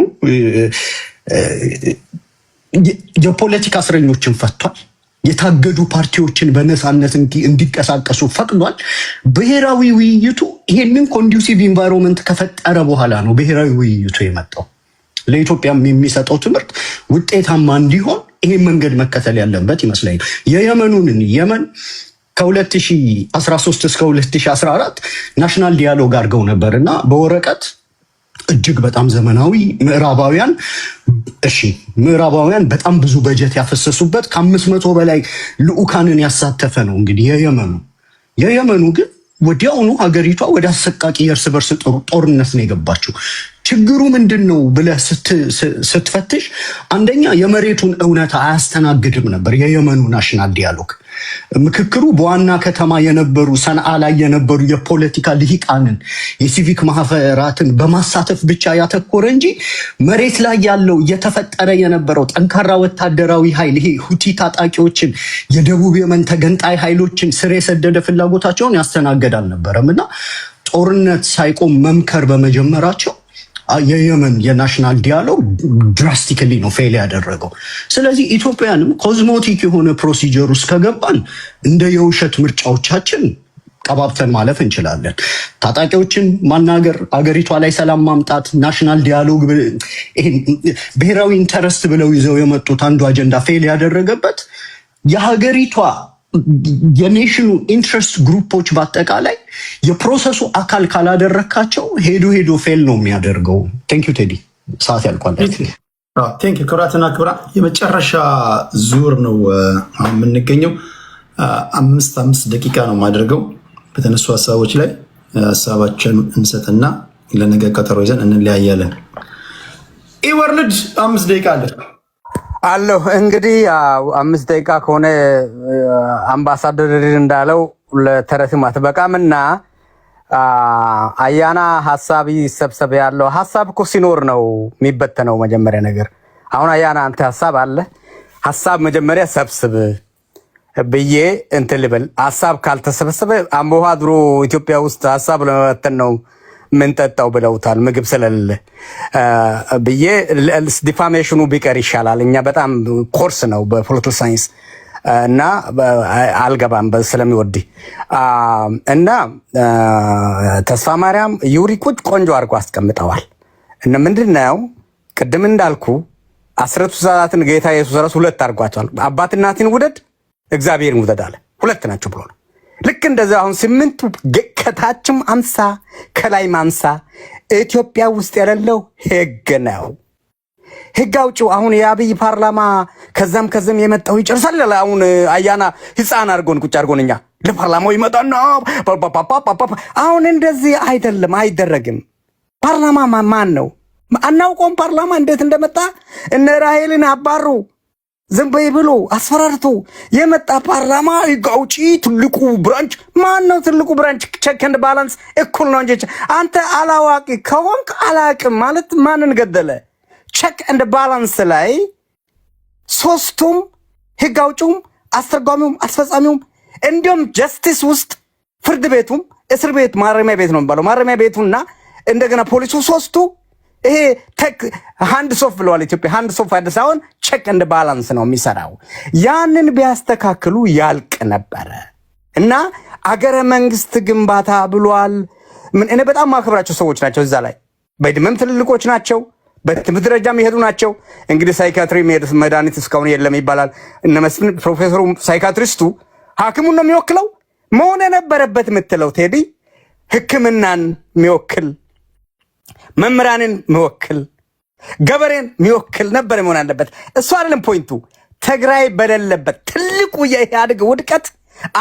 የፖለቲካ እስረኞችን ፈቷል። የታገዱ ፓርቲዎችን በነፃነት እንዲቀሳቀሱ ፈቅዷል። ብሔራዊ ውይይቱ ይሄንን ኮንዱሲቭ ኢንቫይሮንመንት ከፈጠረ በኋላ ነው ብሔራዊ ውይይቱ የመጣው። ለኢትዮጵያም የሚሰጠው ትምህርት ውጤታማ እንዲሆን ይሄን መንገድ መከተል ያለበት ይመስለኛል። የመን ከ2013 እስከ 2014 ናሽናል ዲያሎግ አድርገው ነበርና በወረቀት እጅግ በጣም ዘመናዊ ምዕራባውያን በጣም ብዙ በጀት ያፈሰሱበት ከ500 በላይ ልዑካንን ያሳተፈ ነው። እንግዲህ የየመኑ ግን ወዲያውኑ ሀገሪቷ ወደ አሰቃቂ የእርስ በርስ ጦርነት ነው የገባችው። ችግሩ ምንድን ነው ብለህ ስትፈትሽ አንደኛ የመሬቱን እውነታ አያስተናግድም ነበር የየመኑ ናሽናል ዲያሎግ። ምክክሩ በዋና ከተማ የነበሩ ሰንዓ ላይ የነበሩ የፖለቲካ ልሂቃንን የሲቪክ ማህበራትን በማሳተፍ ብቻ ያተኮረ እንጂ መሬት ላይ ያለው እየተፈጠረ የነበረው ጠንካራ ወታደራዊ ኃይል ይሄ ሁቲ ታጣቂዎችን የደቡብ የመን ተገንጣይ ኃይሎችን ስር የሰደደ ፍላጎታቸውን ያስተናገድ አልነበረም እና ጦርነት ሳይቆም መምከር በመጀመራቸው የየመን የናሽናል ዲያሎግ ድራስቲካሊ ነው ፌል ያደረገው። ስለዚህ ኢትዮጵያንም ኮዝሞቲክ የሆነ ፕሮሲጀር ውስጥ ከገባን እንደ የውሸት ምርጫዎቻችን ቀባብተን ማለፍ እንችላለን። ታጣቂዎችን ማናገር፣ አገሪቷ ላይ ሰላም ማምጣት፣ ናሽናል ዲያሎግ ብሔራዊ ኢንተረስት ብለው ይዘው የመጡት አንዱ አጀንዳ ፌል ያደረገበት የሀገሪቷ የኔሽኑ ኢንትረስት ግሩፖች በአጠቃላይ የፕሮሰሱ አካል ካላደረካቸው ሄዶ ፌል ነው የሚያደርገው። ቴንክ ዩ ቴዲ፣ ሰዓት ያልቋል። ቴንክ ዩ ክቡራትና ክቡራን፣ የመጨረሻ ዙር ነው የምንገኘው። 5 ደቂቃ ነው የማደርገው። በተነሱ ሀሳቦች ላይ ሀሳባችን እንሰጥና ለነገ ቀጠሮ ይዘን እንለያያለን። ኢወርልድ 5 ደቂቃ አለ አለሁ። እንግዲህ 5 ደቂቃ ከሆነ አምባሳደር እንዳለው ለተረትም አትበቃምና አያና ሀሳብ ይሰብሰብ ያለው ሀሳብ እኮ ሲኖር ነው የሚበተነው። መጀመሪያ ነገር አሁን አያና አንተ ሀሳብ አለ፣ ሀሳብ መጀመሪያ ሰብስብ ብዬ እንትን ልበል። ሀሳብ ካልተሰበሰበ አምቦሃ ድሮ ኢትዮጵያ ውስጥ ሀሳብ ለመበተን ነው ምንጠጣው ብለውታል፣ ምግብ ስለሌለ ብዬ ዲፋሜሽኑ ቢቀር ይሻላል። እኛ በጣም ኮርስ ነው በፖለቲካል ሳይንስ እና አልገባም ስለሚወድ እና ተስፋ ማርያም ዩሪ ቁጭ ቆንጆ አድርጎ አስቀምጠዋል። እና ምንድነው ቅድም እንዳልኩ 10ቱ ትእዛዛትን ጌታ ኢየሱስ ራሱ ሁለት አድርጓቸዋል። አባትና እናትን ውደድ፣ እግዚአብሔርን ውደድ አለ። ሁለት ናቸው ብሎ ነው። ልክ እንደዛ አሁን 8ቱ ከታችም 50 ከላይም 50 ኢትዮጵያ ውስጥ ያለው ህግ ነው። ህግ አውጪው አሁን የአብይ ፓርላማ ከዛም የመጣው ይጨርሳል። አሁን አያና ህፃን አድርጎን ቁጭ አድርጎን እኛ ለፓርላማው ይመጣና አሁን እንደዚህ አይደለም፣ አይደረግም። ፓርላማ ማን ነው አናውቀውም። ፓርላማ እንዴት እንደመጣ እነ ራሄልን አባሩ ዝም በይ ብሎ አስፈራርቶ የመጣ ፓርላማ ህግ አውጪ ትልቁ ብራንች ማን ነው? ትልቁ ብራንች ቼክ ኤንድ ባላንስ እኩል ነው እንጂ አንተ አላዋቂ ከሆንክ አላቅም ማለት ማንን ገደለ? ቼክ ኤንድ ባላንስ ላይ ሶስቱም ህግ አውጪውም አስተርጓሚውም አስፈጻሚውም እንዲሁም ጀስቲስ ውስጥ ፍርድ ቤቱም እስር ቤት ማረሚያ ቤት ነው የሚባለው ማረሚያ ቤቱና እንደገና ፖሊሱ ሶስቱ ይሄ ቴክ ሃንድ ሶፍ ብለዋል። ኢትዮጵያ ሃንድ ሶፍ አዲስ አሁን ቼክ ኤንድ ባላንስ ነው የሚሰራው። ያንን ቢያስተካክሉ ያልቅ ነበረ እና አገረ መንግስት ግንባታ ብሏል። ምን እኔ በጣም ማክብራቸው ሰዎች ናቸው። እዛ ላይ በእድሜም ትልልቆች ናቸው። በትምህርት ደረጃ የሚሄዱ ናቸው። እንግዲህ ሳይካትሪ መድኃኒት እስካሁን የለም ይባላል። እነ መስፍን ፕሮፌሰሩ ሳይካትሪስቱ ሐኪሙን ነው የሚወክለው መሆን የነበረበት የምትለው ቴዲ ሕክምናን የሚወክል መምህራንን የሚወክል ገበሬን የሚወክል ነበር መሆን አለበት። እሱ አይደለም ፖይንቱ። ትግራይ በሌለበት ትልቁ የኢህአዴግ ውድቀት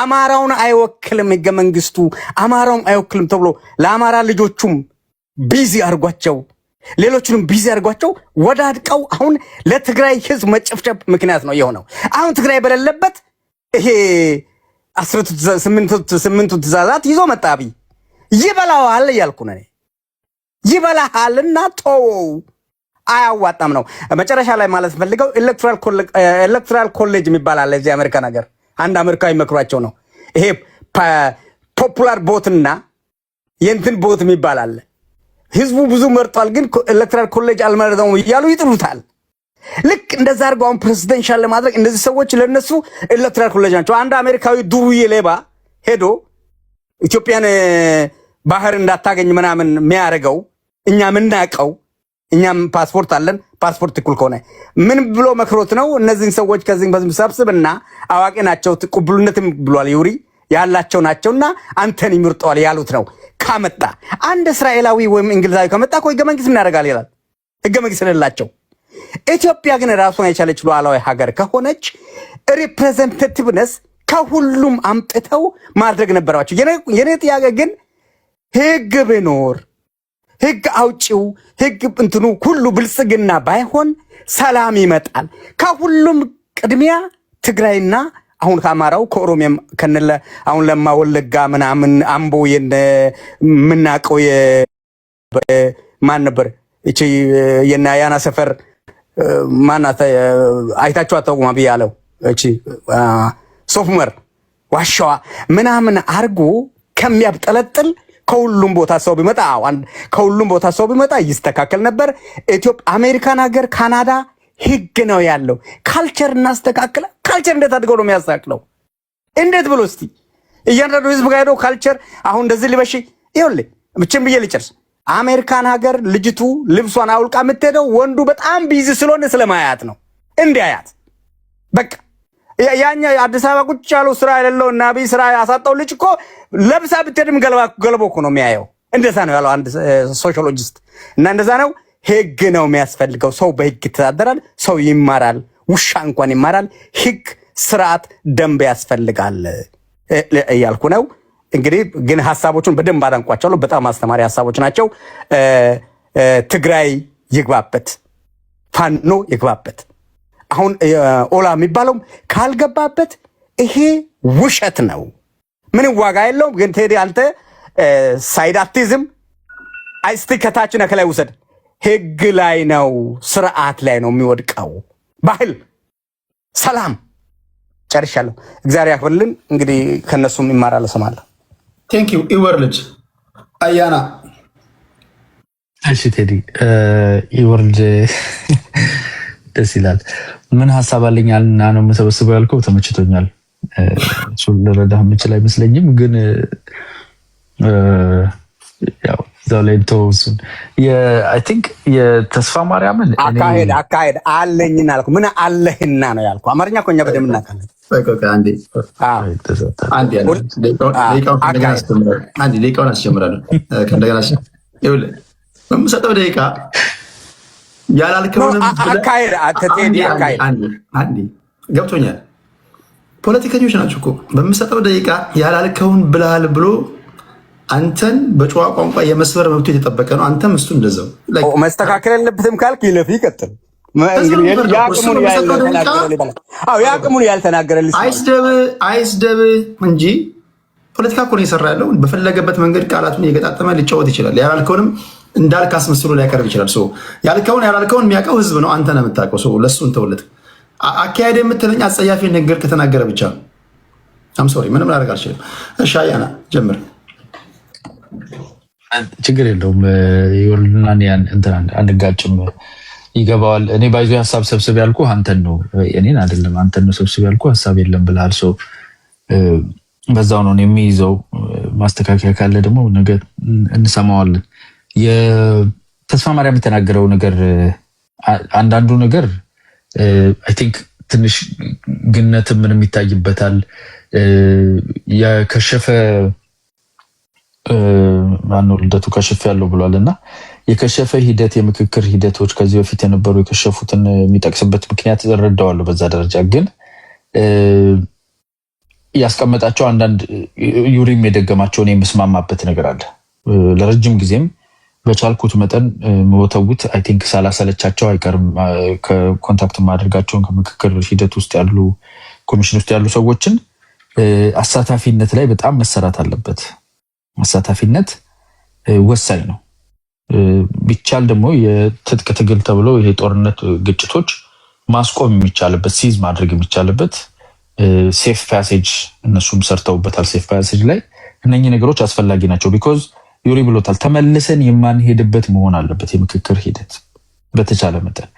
አማራውን አይወክልም፣ ህገ መንግስቱ አማራውን አይወክልም ተብሎ ለአማራ ልጆቹም ቢዚ አድርጓቸው ሌሎቹንም ቢዚ አድርጓቸው ወዳድቀው አሁን ለትግራይ ህዝብ መጨፍጨፍ ምክንያት ነው የሆነው። አሁን ትግራይ በሌለበት ይሄ 8ቱ ትእዛዛት ይዞ መጣ አብይ። ይበላዋል እያልኩ ነው። ይበላሃልና ተወው፣ አያዋጣም ነው። መጨረሻ ላይ ማለት ፈልገው ኤሌክትራል ኮሌጅ የሚባል አለ እዚህ አሜሪካ ነገር። አንድ አሜሪካዊ መክሯቸው ነው። ይሄ ፖፑላር ቦትና የእንትን ቦት የሚባል አለ። ህዝቡ ብዙ መርጧል፣ ግን ኤሌክትራል ኮሌጅ አልመረጠውም እያሉ ይጥሩታል። ልክ እንደዛ አድርገው አሁን ፕሬዚደንሻል ለማድረግ እነዚህ ሰዎች ለነሱ ኤሌክትራል ኮሌጅ ናቸው። አንድ አሜሪካዊ ዱርዬ ሌባ ሄዶ ኢትዮጵያን ባህር እንዳታገኝ ምናምን የሚያደርገው እኛ ምናቀው፣ እኛም ፓስፖርት አለን። ፓስፖርት እኩል ከሆነ ምን ብሎ መክሮት ነው? እነዚህን ሰዎች ከዚህ ሰብስብና አዋቂ ናቸው ቅቡልነትም ብሏል ዩሪ ያላቸው ናቸውና አንተን ይምርጠዋል ያሉት ነው። ካመጣ አንድ እስራኤላዊ ወይም እንግሊዛዊ ከመጣ እኮ ህገ መንግስት ምን ያደርጋል ይላል። ህገ መንግስት ስለሌላቸው። ኢትዮጵያ ግን ራሷን የቻለች ሉዓላዊ ሀገር ከሆነች ሪፕሬዘንታቲቭነስ ከሁሉም አምጥተው ማድረግ ነበረባቸው። የኔ ጥያቄ ግን ህግ ቢኖር ህግ አውጪው ህግ እንትኑ ሁሉ ብልጽግና ባይሆን ሰላም ይመጣል። ከሁሉም ቅድሚያ ትግራይና አሁን ከአማራው ከኦሮሚያም ከነለ አሁን ለማ ወለጋ ምናምን አምቦ የምናቀው ማን ነበር እቺ የናያና ሰፈር ማናት አይታችሁ አታውቁም ብያለሁ። እቺ ሶፍመር ዋሻዋ ምናምን አርጎ ከሚያብጠለጥል ከሁሉም ቦታ ሰው ቢመጣ ከሁሉም ቦታ ሰው ቢመጣ ይስተካከል ነበር። ኢትዮጵያ አሜሪካን ሀገር ካናዳ ህግ ነው ያለው። ካልቸር እናስተካክለ። ካልቸር እንዴት አድርገው ነው የሚያስተካክለው? እንዴት ብሎ እስቲ እያንዳንዱ ህዝብ ጋር ሄዶ ካልቸር አሁን እንደዚህ ልበሽ ይኸውልህ ብቻም ብዬ ልጨርስ። አሜሪካን ሀገር ልጅቱ ልብሷን አውልቃ የምትሄደው ወንዱ በጣም ቢዚ ስለሆነ ስለማያት ነው። እንዲያያት በቃ ያኛ አዲስ አበባ ቁጭ ያለው ስራ ያለው እና አብይ ስራ ያሳጣው ልጅ እኮ ለብሳ ብትሄድም ገልቦ እኮ ነው የሚያየው። እንደዛ ነው ያለው አንድ ሶሺዮሎጂስት። እና እንደዛ ነው። ህግ ነው የሚያስፈልገው። ሰው በህግ ይተዳደራል፣ ሰው ይማራል፣ ውሻ እንኳን ይማራል። ህግ፣ ስርዓት፣ ደንብ ያስፈልጋል እያልኩ ነው። እንግዲህ ግን ሀሳቦቹን በደንብ አዳንቋቸዋለሁ። በጣም አስተማሪ ሀሳቦች ናቸው። ትግራይ ይግባበት፣ ፋኖ ይግባበት። አሁን ኦላ የሚባለው ካልገባበት ይሄ ውሸት ነው፣ ምንም ዋጋ የለውም። ግን ቴዲ አንተ ሳይድ አትይዝም። እስቲ ከታችና ከላይ ውሰድ። ህግ ላይ ነው፣ ስርዓት ላይ ነው የሚወድቀው። ባህል፣ ሰላም። ጨርሻለሁ። እግዚአብሔር ያክብርልን። እንግዲህ ከነሱም ይማራል ሰማለሁ። ቴንክ ዩ ኢወርልድ አያና። እሺ ቴዲ ኢወርልድ ደስ ይላል። ምን ሀሳብ አለኛልና ነው የምሰበስበው ያልከው ተመችቶኛል። እሱን ልረዳህ የምችል አይመስለኝም፣ ግን ያው እዛው ላይ ተወሱን አይ ቲንክ የተስፋ ማርያምን አካሄድ አለኝና አልኩ። ምን አለህና ነው ያልኩ። አማርኛ እኮ እኛ በደምብ እናውቃለን። ደቂቃውን አስጀምራለሁ። ከእንደገና በምሰጠው ደቂቃ ያላልከውንም አካሄድ ገብቶኛል። ፖለቲከኞች ናቸው እኮ በምሰጠው ደቂቃ ያላልከውን ብለሃል ብሎ አንተን በጨዋ ቋንቋ የመስበር መብቱ የተጠበቀ ነው። አንተም እሱ እንደዛው መስተካከል የለበትም ካልክ ይለፍ ይቀጥል። የአቅሙን ያልተናገረልህ አይስደብ እንጂ ፖለቲካ እኮ ነው የሰራ ያለው። በፈለገበት መንገድ ቃላቱን እየገጣጠመ ሊጫወት ይችላል። ያላልከውንም እንዳልክ አስመስሎ ሊያቀርብ ይችላል። ያላልከውን የሚያውቀው ህዝብ ነው። አንተ ነው የምታውቀው። ለእሱ እንተውለት። አካሄድ የምትለኝ አጸያፊ ነገር ከተናገረ ብቻ ነው። አም ሶሪ ምንም ላደርግ አልችልም። እሺ አያና ጀምር። ችግር የለውም። ይወልና አንጋጭም ይገባዋል። እኔ ባይዞ ሀሳብ ሰብስብ ያልኩ አንተን ነው እኔን አይደለም። አንተን ነው ሰብስብ ያልኩ ሀሳብ የለም ብለሃል። በዛው ነው የሚይዘው። ማስተካከያ ካለ ደግሞ ነገ እንሰማዋለን። የተስፋ ማርያም የተናገረው ነገር አንዳንዱ ነገር አይ ቲንክ ትንሽ ግነት ምንም ይታይበታል። የከሸፈ ማነው ልደቱ ከሸፈ ያለው ብሏልና የከሸፈ ሂደት የምክክር ሂደቶች ከዚህ በፊት የነበሩ የከሸፉትን የሚጠቅስበት ምክንያት እረዳዋለሁ። በዛ ደረጃ ግን ያስቀመጣቸው አንዳንድ ዩሪም የደገማቸውን የምስማማበት ነገር አለ። ለረጅም ጊዜም በቻልኩት መጠን መወተውት አይ ቲንክ ሳላሰለቻቸው አይቀርም። ከኮንታክት ማድረጋቸውን ከምክክር ሂደት ውስጥ ያሉ ኮሚሽን ውስጥ ያሉ ሰዎችን አሳታፊነት ላይ በጣም መሰራት አለበት። አሳታፊነት ወሳኝ ነው። ቢቻል ደግሞ የትጥቅ ትግል ተብሎ ይሄ ጦርነት ግጭቶች ማስቆም የሚቻልበት ሲዝ ማድረግ የሚቻልበት ሴፍ ፓሴጅ እነሱም ሰርተውበታል። ሴፍ ፓሴጅ ላይ እነኚህ ነገሮች አስፈላጊ ናቸው። ቢኮዝ ዩሪ ብሎታል፣ ተመልሰን የማንሄድበት መሆን አለበት የምክክር ሂደት በተቻለ መጠን።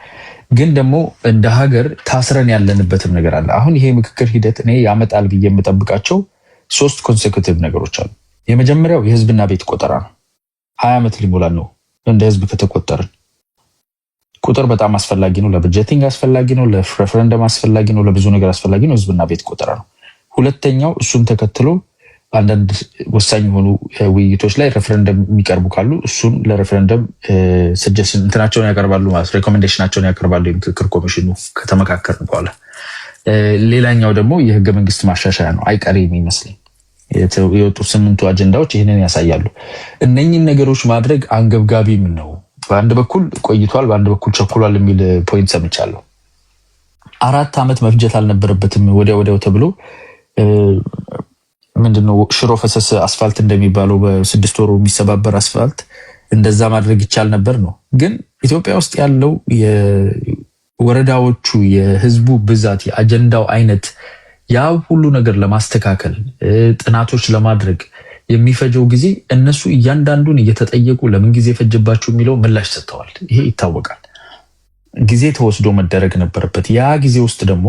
ግን ደግሞ እንደ ሀገር ታስረን ያለንበትም ነገር አለ። አሁን ይሄ ምክክር ሂደት እኔ ያመጣል ብዬ የምጠብቃቸው 3 ኮንሴኩቲቭ ነገሮች አሉ። የመጀመሪያው የህዝብና ቤት ቆጠራ ነው። 20 ዓመት ሊሞላን ነው እንደ ህዝብ ከተቆጠርን። ቁጥር በጣም አስፈላጊ ነው። ለበጀቲንግ አስፈላጊ ነው፣ ለሬፈረንደም አስፈላጊ ነው፣ ለብዙ ነገር አስፈላጊ ነው። ህዝብና ቤት ቆጠራ ነው። ሁለተኛው እሱን ተከትሎ አንዳንድ ወሳኝ የሆኑ ውይይቶች ላይ ሬፈረንደም የሚቀርቡ ካሉ እሱን ለሬፈረንደም ሰጀሽን እንትናቸውን ያቀርባሉ ማለት ሬኮሜንዴሽናቸውን ያቀርባሉ የምክክር ኮሚሽኑ ከተመካከርን በኋላ። ሌላኛው ደግሞ የህገ መንግስት ማሻሻያ ነው አይቀሬ የሚመስለኝ። የወጡ 8 አጀንዳዎች ይህንን ያሳያሉ። እነኚህን ነገሮች ማድረግ አንገብጋቢም ነው። በአንድ በኩል ቆይቷል፣ በአንድ በኩል ቸኩሏል የሚል ፖይንት ሰምቻለሁ። 4 ዓመት መፍጀት አልነበረበትም ወዲያው ተብሎ ምንድነው ሽሮ ፈሰስ አስፋልት እንደሚባለው በ6 ወሩ የሚሰባበር አስፋልት እንደዛ ማድረግ ይቻል ነበር ነው። ግን ኢትዮጵያ ውስጥ ያለው የወረዳዎቹ የህዝቡ ብዛት የአጀንዳው አይነት ያ ሁሉ ነገር ለማስተካከል ጥናቶች ለማድረግ የሚፈጀው ጊዜ እነሱ እያንዳንዱን እየተጠየቁ ለምን ጊዜ ፈጀባችሁ የሚለው ምላሽ ሰጥተዋል። ይሄ ይታወቃል። ጊዜ ተወስዶ መደረግ ነበረበት። ያ ጊዜ ውስጥ ደግሞ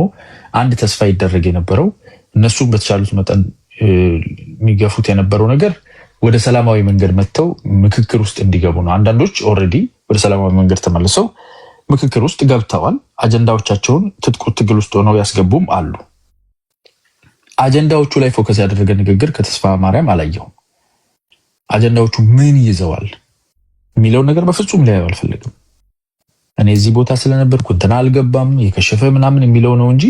አንድ ተስፋ ይደረግ የነበረው እነሱ በተቻሉት መጠን የሚገፉት የነበረው ነገር ወደ ሰላማዊ መንገድ መጥተው ምክክር ውስጥ እንዲገቡ ነው። አንዳንዶች ኦልሬዲ ወደ ሰላማዊ መንገድ ተመልሰው ምክክር ውስጥ ገብተዋል። አጀንዳዎቻቸውን ትጥቁ ትግል ውስጥ ሆነው ያስገቡም አሉ። አጀንዳዎቹ ላይ ፎከስ ያደረገ ንግግር ከተስፋ ማርያም አላየሁም። አጀንዳዎቹ ምን ይዘዋል የሚለው ነገር በፍጹም ሊያዩ አልፈልግም። እኔ እዚህ ቦታ ስለነበርኩ እንትና አልገባም የከሸፈ ምናምን የሚለው ነው እንጂ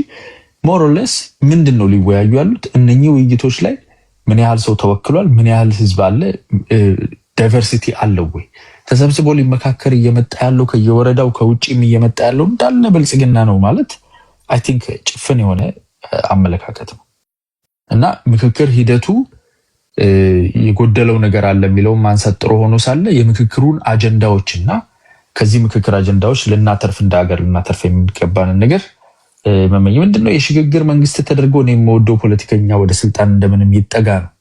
ሞሮለስ ምንድነው ሊወያዩ ያሉት? እነኚህ ውይይቶች ላይ ምን ያህል ሰው ተወክሏል? ምን ያህል ህዝብ አለ? ዳይቨርሲቲ አለው ወይ? ተሰብስቦ ሊመካከር እየመጣ ያለው ከየወረዳው ከውጪም እየመጣ ያለው እንዳለ ብልጽግና ነው ማለት አይ ቲንክ ጭፍን የሆነ አመለካከት ነው። እና ምክክር ሂደቱ የጎደለው ነገር አለ የሚለው ማንሳት ጥሩ ሆኖ ሳለ የምክክሩን አጀንዳዎችና ከዚህ ምክክር አጀንዳዎች ልናተርፍ እንደ ሀገር ልናተርፍ የሚገባንን ነገር መመኝ ምንድነው የሽግግር መንግስት ተደርጎ ነው የምወደው ፖለቲከኛ ወደ ስልጣን እንደምንም ይጠጋ ነው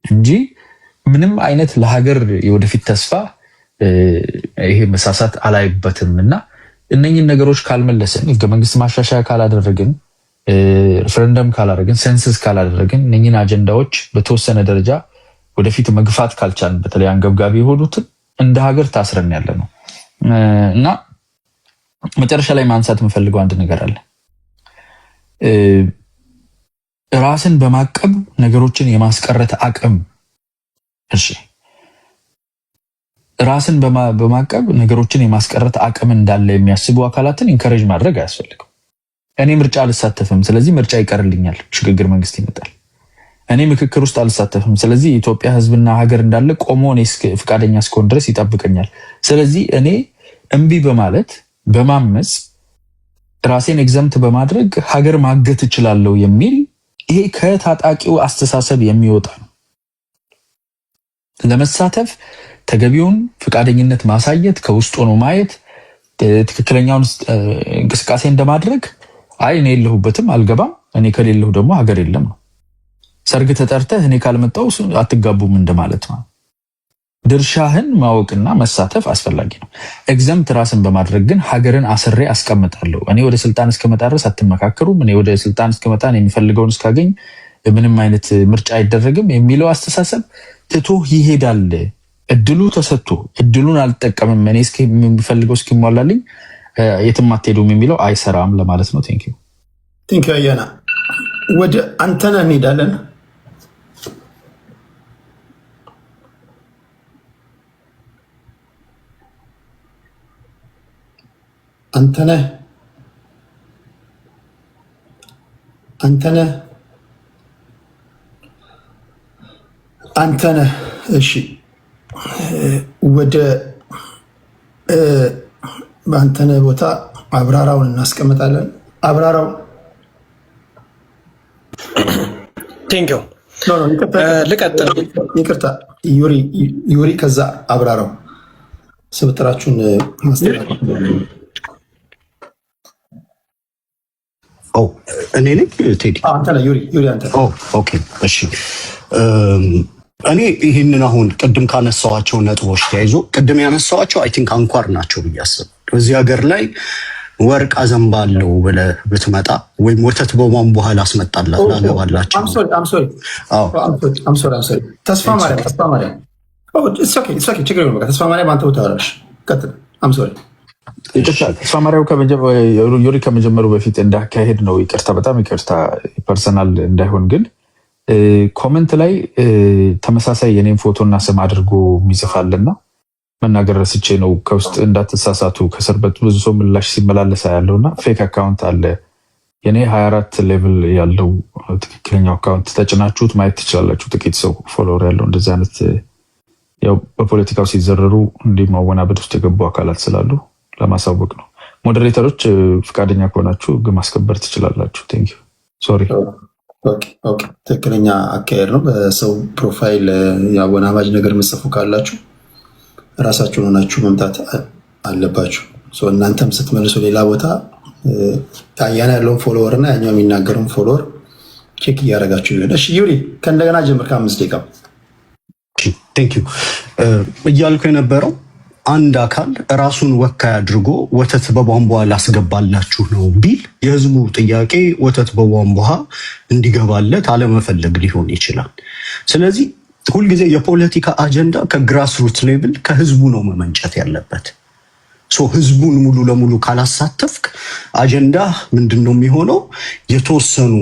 እንጂ ምንም አይነት ለሀገር የወደፊት ተስፋ ይሄ መሳሳት አላይበትምና እነኚህን ነገሮች ካልመለስን፣ ህገ መንግስት ማሻሻያ ካላደረግን፣ ሪፈረንደም ካላደረግን፣ ሴንሰስ ካላደረግን እነኚህን አጀንዳዎች በተወሰነ ደረጃ ወደፊት መግፋት ካልቻልን በተለይ አንገብጋቢ የሆኑትን እንደ ሀገር ታስረን ያለ ነው እና መጨረሻ ላይ ማንሳት የምፈልገው አንድ ነገር አለ። ራስን በማቀብ ነገሮችን የማስቀረት አቅም ራስን በማቀብ ነገሮችን የማስቀረት አቅም እንዳለ የሚያስቡ አካላትን ኢንከሬጅ ማድረግ አያስፈልግም። እኔ ምርጫ አልሳተፍም፣ ስለዚህ ምርጫ ይቀርልኛል፣ ሽግግር መንግስት ይመጣል። እኔ ምክክር ውስጥ አልሳተፍም፣ ስለዚህ የኢትዮጵያ ህዝብና ሀገር እንዳለ ቆሞ እኔ ፍቃደኛ እስከሆን ድረስ ይጠብቀኛል። ስለዚህ እኔ እምቢ በማለት በማመጽ ራሴን ኤግዛምት በማድረግ ሀገር ማገት እችላለሁ የሚል ይሄ ከታጣቂው አስተሳሰብ የሚወጣ ነው። ለመሳተፍ ተገቢውን ፍቃደኝነት ማሳየት፣ ከውስጥ ሆኖ ማየት፣ ትክክለኛውን እንቅስቃሴ እንደማድረግ አይ እኔ የለሁበትም አልገባም፣ እኔ ከሌለሁ ደግሞ ሀገር የለም ነው። ሰርግ ተጠርተህ እኔ ካልመጣው አትጋቡም እንደማለት ነው። ድርሻህን ማወቅና መሳተፍ አስፈላጊ ነው። ኤግዛምት ራስን በማድረግ ግን ሀገርን አስሬ አስቀምጣለሁ፣ እኔ ወደ ስልጣን እስከመጣ ድረስ አትመካከሩም፣ እኔ ወደ ስልጣን እስከመጣ የሚፈልገውን እስካገኝ ምንም አይነት ምርጫ አይደረግም የሚለው አስተሳሰብ ትቶ ይሄዳል። እድሉ ተሰጥቶ እድሉን አልጠቀምም እኔ የሚፈልገው እስኪሟላልኝ የትም አትሄዱም የሚለው አይሰራም ለማለት ነው። ቴንክ ዩ አያና። ወደ አንተነህ እንሄዳለን። አንተነህ እሺ፣ ወደ በአንተነህ ቦታ አብራራውን እናስቀምጣለን። አብራራው ቴንኪው። ልቀጥል። ይቅርታ ዩሪ፣ ከዛ አብራራው ስብጥራችሁን ማስተካከል። እኔ ነኝ ቴዲ። ዩሪ አንተ። ኦኬ እሺ። እኔ ይህንን አሁን ቅድም ካነሳዋቸው ነጥቦች ተያይዞ ቅድም ያነሳዋቸው አይ ቲንክ አንኳር ናቸው ብዬ አስባለሁ። እዚህ ሀገር ላይ ወርቅ አዘንባለሁ ብለህ ብትመጣ ወይም ወተት በቧንቧ በኋላ አስመጣላት ላገባላቸው። ተስፋ ማርያም ተስፋ ማርያም አንተ ታወራለሽ። ቀጥል። ተስፋ ማርያም ዩሪ ከመጀመሩ በፊት እንዳካሄድ ነው። ይቅርታ፣ በጣም ይቅርታ፣ ፐርሰናል እንዳይሆን ግን ኮመንት ላይ ተመሳሳይ የኔም ፎቶና ስም አድርጎ የሚጽፋልና መናገር ረስቼ ነው። ከውስጥ እንዳትሳሳቱ ከስርበት ብዙ ሰው ምላሽ ሲመላለሳ ያለውና ፌክ አካውንት አለ። የኔ 24 ሌቭል ያለው ትክክለኛው አካውንት ተጭናችሁት ማየት ትችላላችሁ። ጥቂት ሰው ፎሎወር ያለው እንደዚህ አይነት ያው በፖለቲካው ሲዘረሩ እንዲህ ማወናበድ ውስጥ የገቡ አካላት ስላሉ ለማሳወቅ ነው። ሞዴሬተሮች ፍቃደኛ ከሆናችሁ ህግ ማስከበር ትችላላችሁ። ቴንክ ዩ ሶሪ። ትክክለኛ አካሄድ ነው። በሰው ፕሮፋይል የአወናባጅ ነገር መጽፉ ካላችሁ ራሳችሁን ሆናችሁ መምታት አለባችሁ። እናንተም ስትመልሱ ሌላ ቦታ አያና ያለውን ፎሎወር እና ያኛው የሚናገረውን ፎሎወር ቼክ እያደረጋችሁ ይሆን። እሺ ዩሪ ከእንደገና ጀምር ከ5 ደቂቃ። ቴንክ ዩ እያልኩ የነበረው አንድ አካል ራሱን ወካይ አድርጎ ወተት በቧንቧ ላስገባላችሁ ነው ቢል የህዝቡ ጥያቄ ወተት በቧንቧ እንዲገባለት አለመፈለግ ሊሆን ይችላል። ስለዚህ ሁልጊዜ የፖለቲካ አጀንዳ ከግራስሩት ሌቭል ከህዝቡ ነው መመንጨት ያለበት። ህዝቡን ሙሉ ለሙሉ ካላሳተፍክ አጀንዳ ምንድነው የሚሆነው? የተወሰኑ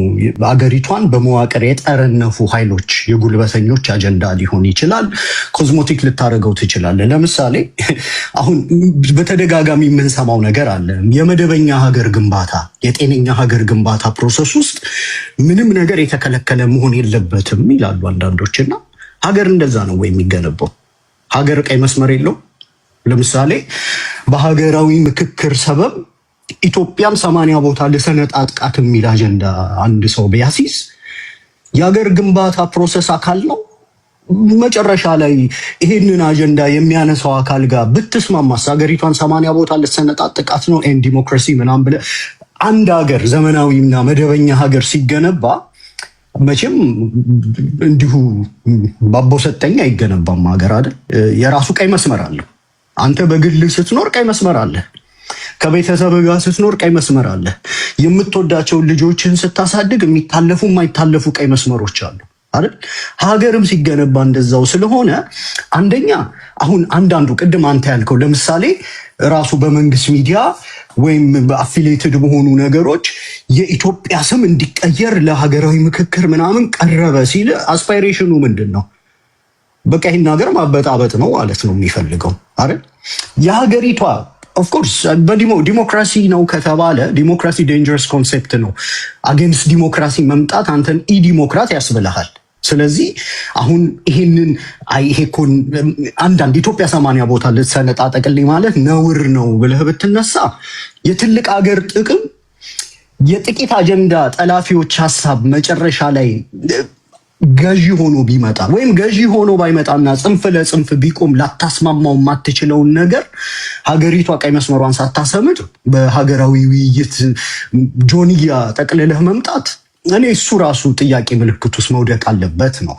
አገሪቷን በመዋቅር የጠረነፉ ኃይሎች የጉልበተኞች አጀንዳ ሊሆን ይችላል። ኮዝሞቲክ ልታደርገው ትችላለህ። ለምሳሌ አሁን በተደጋጋሚ የምንሰማው ነገር አለ። የመደበኛ ሀገር ግንባታ፣ የጤነኛ ሀገር ግንባታ ፕሮሰስ ውስጥ ምንም ነገር የተከለከለ መሆን የለበትም ይላሉ አንዳንዶችና ሀገር እንደዛ ነው ወይ የሚገነባው? ሀገር ቀይ መስመር የለው? ለምሳሌ በሀገራዊ ምክክር ሰበብ ኢትዮጵያን 80 ቦታ ልሰነጣጥቃት የሚል አጀንዳ አንድ ሰው ቢያሲዝ የሀገር ግንባታ ፕሮሰስ አካል ነው። መጨረሻ ላይ ይሄንን አጀንዳ የሚያነሳው አካል ጋር ብትስማማስ ሀገሪቷን 80 ቦታ ልሰነጣጥቃት ነው ኤንድ ዲሞክራሲ ምናምን ብለህ አንድ ሀገር ዘመናዊና መደበኛ ሀገር ሲገነባ መቼም እንዲሁ ባቦ ሰጠኝ አይገነባም። ሀገር አይደል የራሱ ቀይ መስመር አለው። አንተ በግል ስትኖር ቀይ መስመር አለ። ከቤተሰብ ጋር ስትኖር ቀይ መስመር አለ። የምትወዳቸውን ልጆችን ስታሳድግ የሚታለፉ የማይታለፉ ቀይ መስመሮች አሉ አይደል? ሀገርም ሲገነባ እንደዛው ስለሆነ አንደኛ አሁን አንዳንዱ ቅድም አንተ ያልከው ለምሳሌ ራሱ በመንግስት ሚዲያ ወይም በአፊሊየትድ በሆኑ ነገሮች የኢትዮጵያ ስም እንዲቀየር ለሀገራዊ ምክክር ምናምን ቀረበ ሲል አስፓይሬሽኑ ምንድን ነው? በቃ ይህን ሀገር ማበጣበጥ ነው ማለት ነው የሚፈልገው አይደል? የሀገሪቷ ኦፍኮርስ ዲሞክራሲ ነው ከተባለ ዲሞክራሲ ዴንጀረስ ኮንሴፕት ነው። አጌንስት ዲሞክራሲ መምጣት አንተን ኢ ዲሞክራት ያስብልሃል። ስለዚህ አሁን ይሄንን ይሄ እኮ አንዳንድ ኢትዮጵያ 80 ቦታ ልትሰነጣጠቅልኝ ማለት ነውር ነው ብለህ ብትነሳ የትልቅ ሀገር ጥቅም የጥቂት አጀንዳ ጠላፊዎች ሀሳብ መጨረሻ ላይ ገዢ ሆኖ ቢመጣ ወይም ገዢ ሆኖ ባይመጣና ጽንፍ ለጽንፍ ቢቆም ላታስማማው የማትችለውን ነገር ሀገሪቷ ቀይ መስመሯን ሳታሰምድ በሀገራዊ ውይይት ጆንያ ጠቅልለህ መምጣት እኔ እሱ ራሱ ጥያቄ ምልክት ውስጥ መውደቅ አለበት ነው።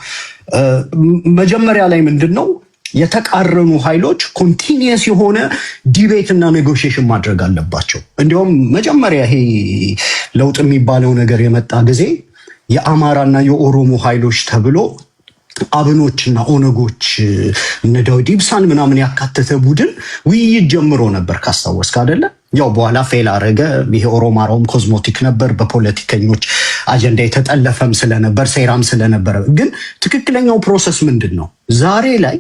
መጀመሪያ ላይ ምንድነው የተቃረኑ ኃይሎች ኮንቲኒየስ የሆነ ዲቤት እና ኔጎሽዬሽን ማድረግ አለባቸው። እንዲሁም መጀመሪያ ይሄ ለውጥ የሚባለው ነገር የመጣ ጊዜ የአማራና የኦሮሞ ኃይሎች ተብሎ አብኖችና ኦነጎች እነ ዳውድ ኢብሳን ምናምን ያካተተ ቡድን ውይይት ጀምሮ ነበር ካስታወስክ አይደለ? ያው በኋላ ፌል አረገ። ይሄ ኦሮማራውም ኮዝሞቲክ ነበር፣ በፖለቲከኞች አጀንዳ የተጠለፈም ስለነበር ሴራም ስለነበረ። ግን ትክክለኛው ፕሮሰስ ምንድን ነው? ዛሬ ላይ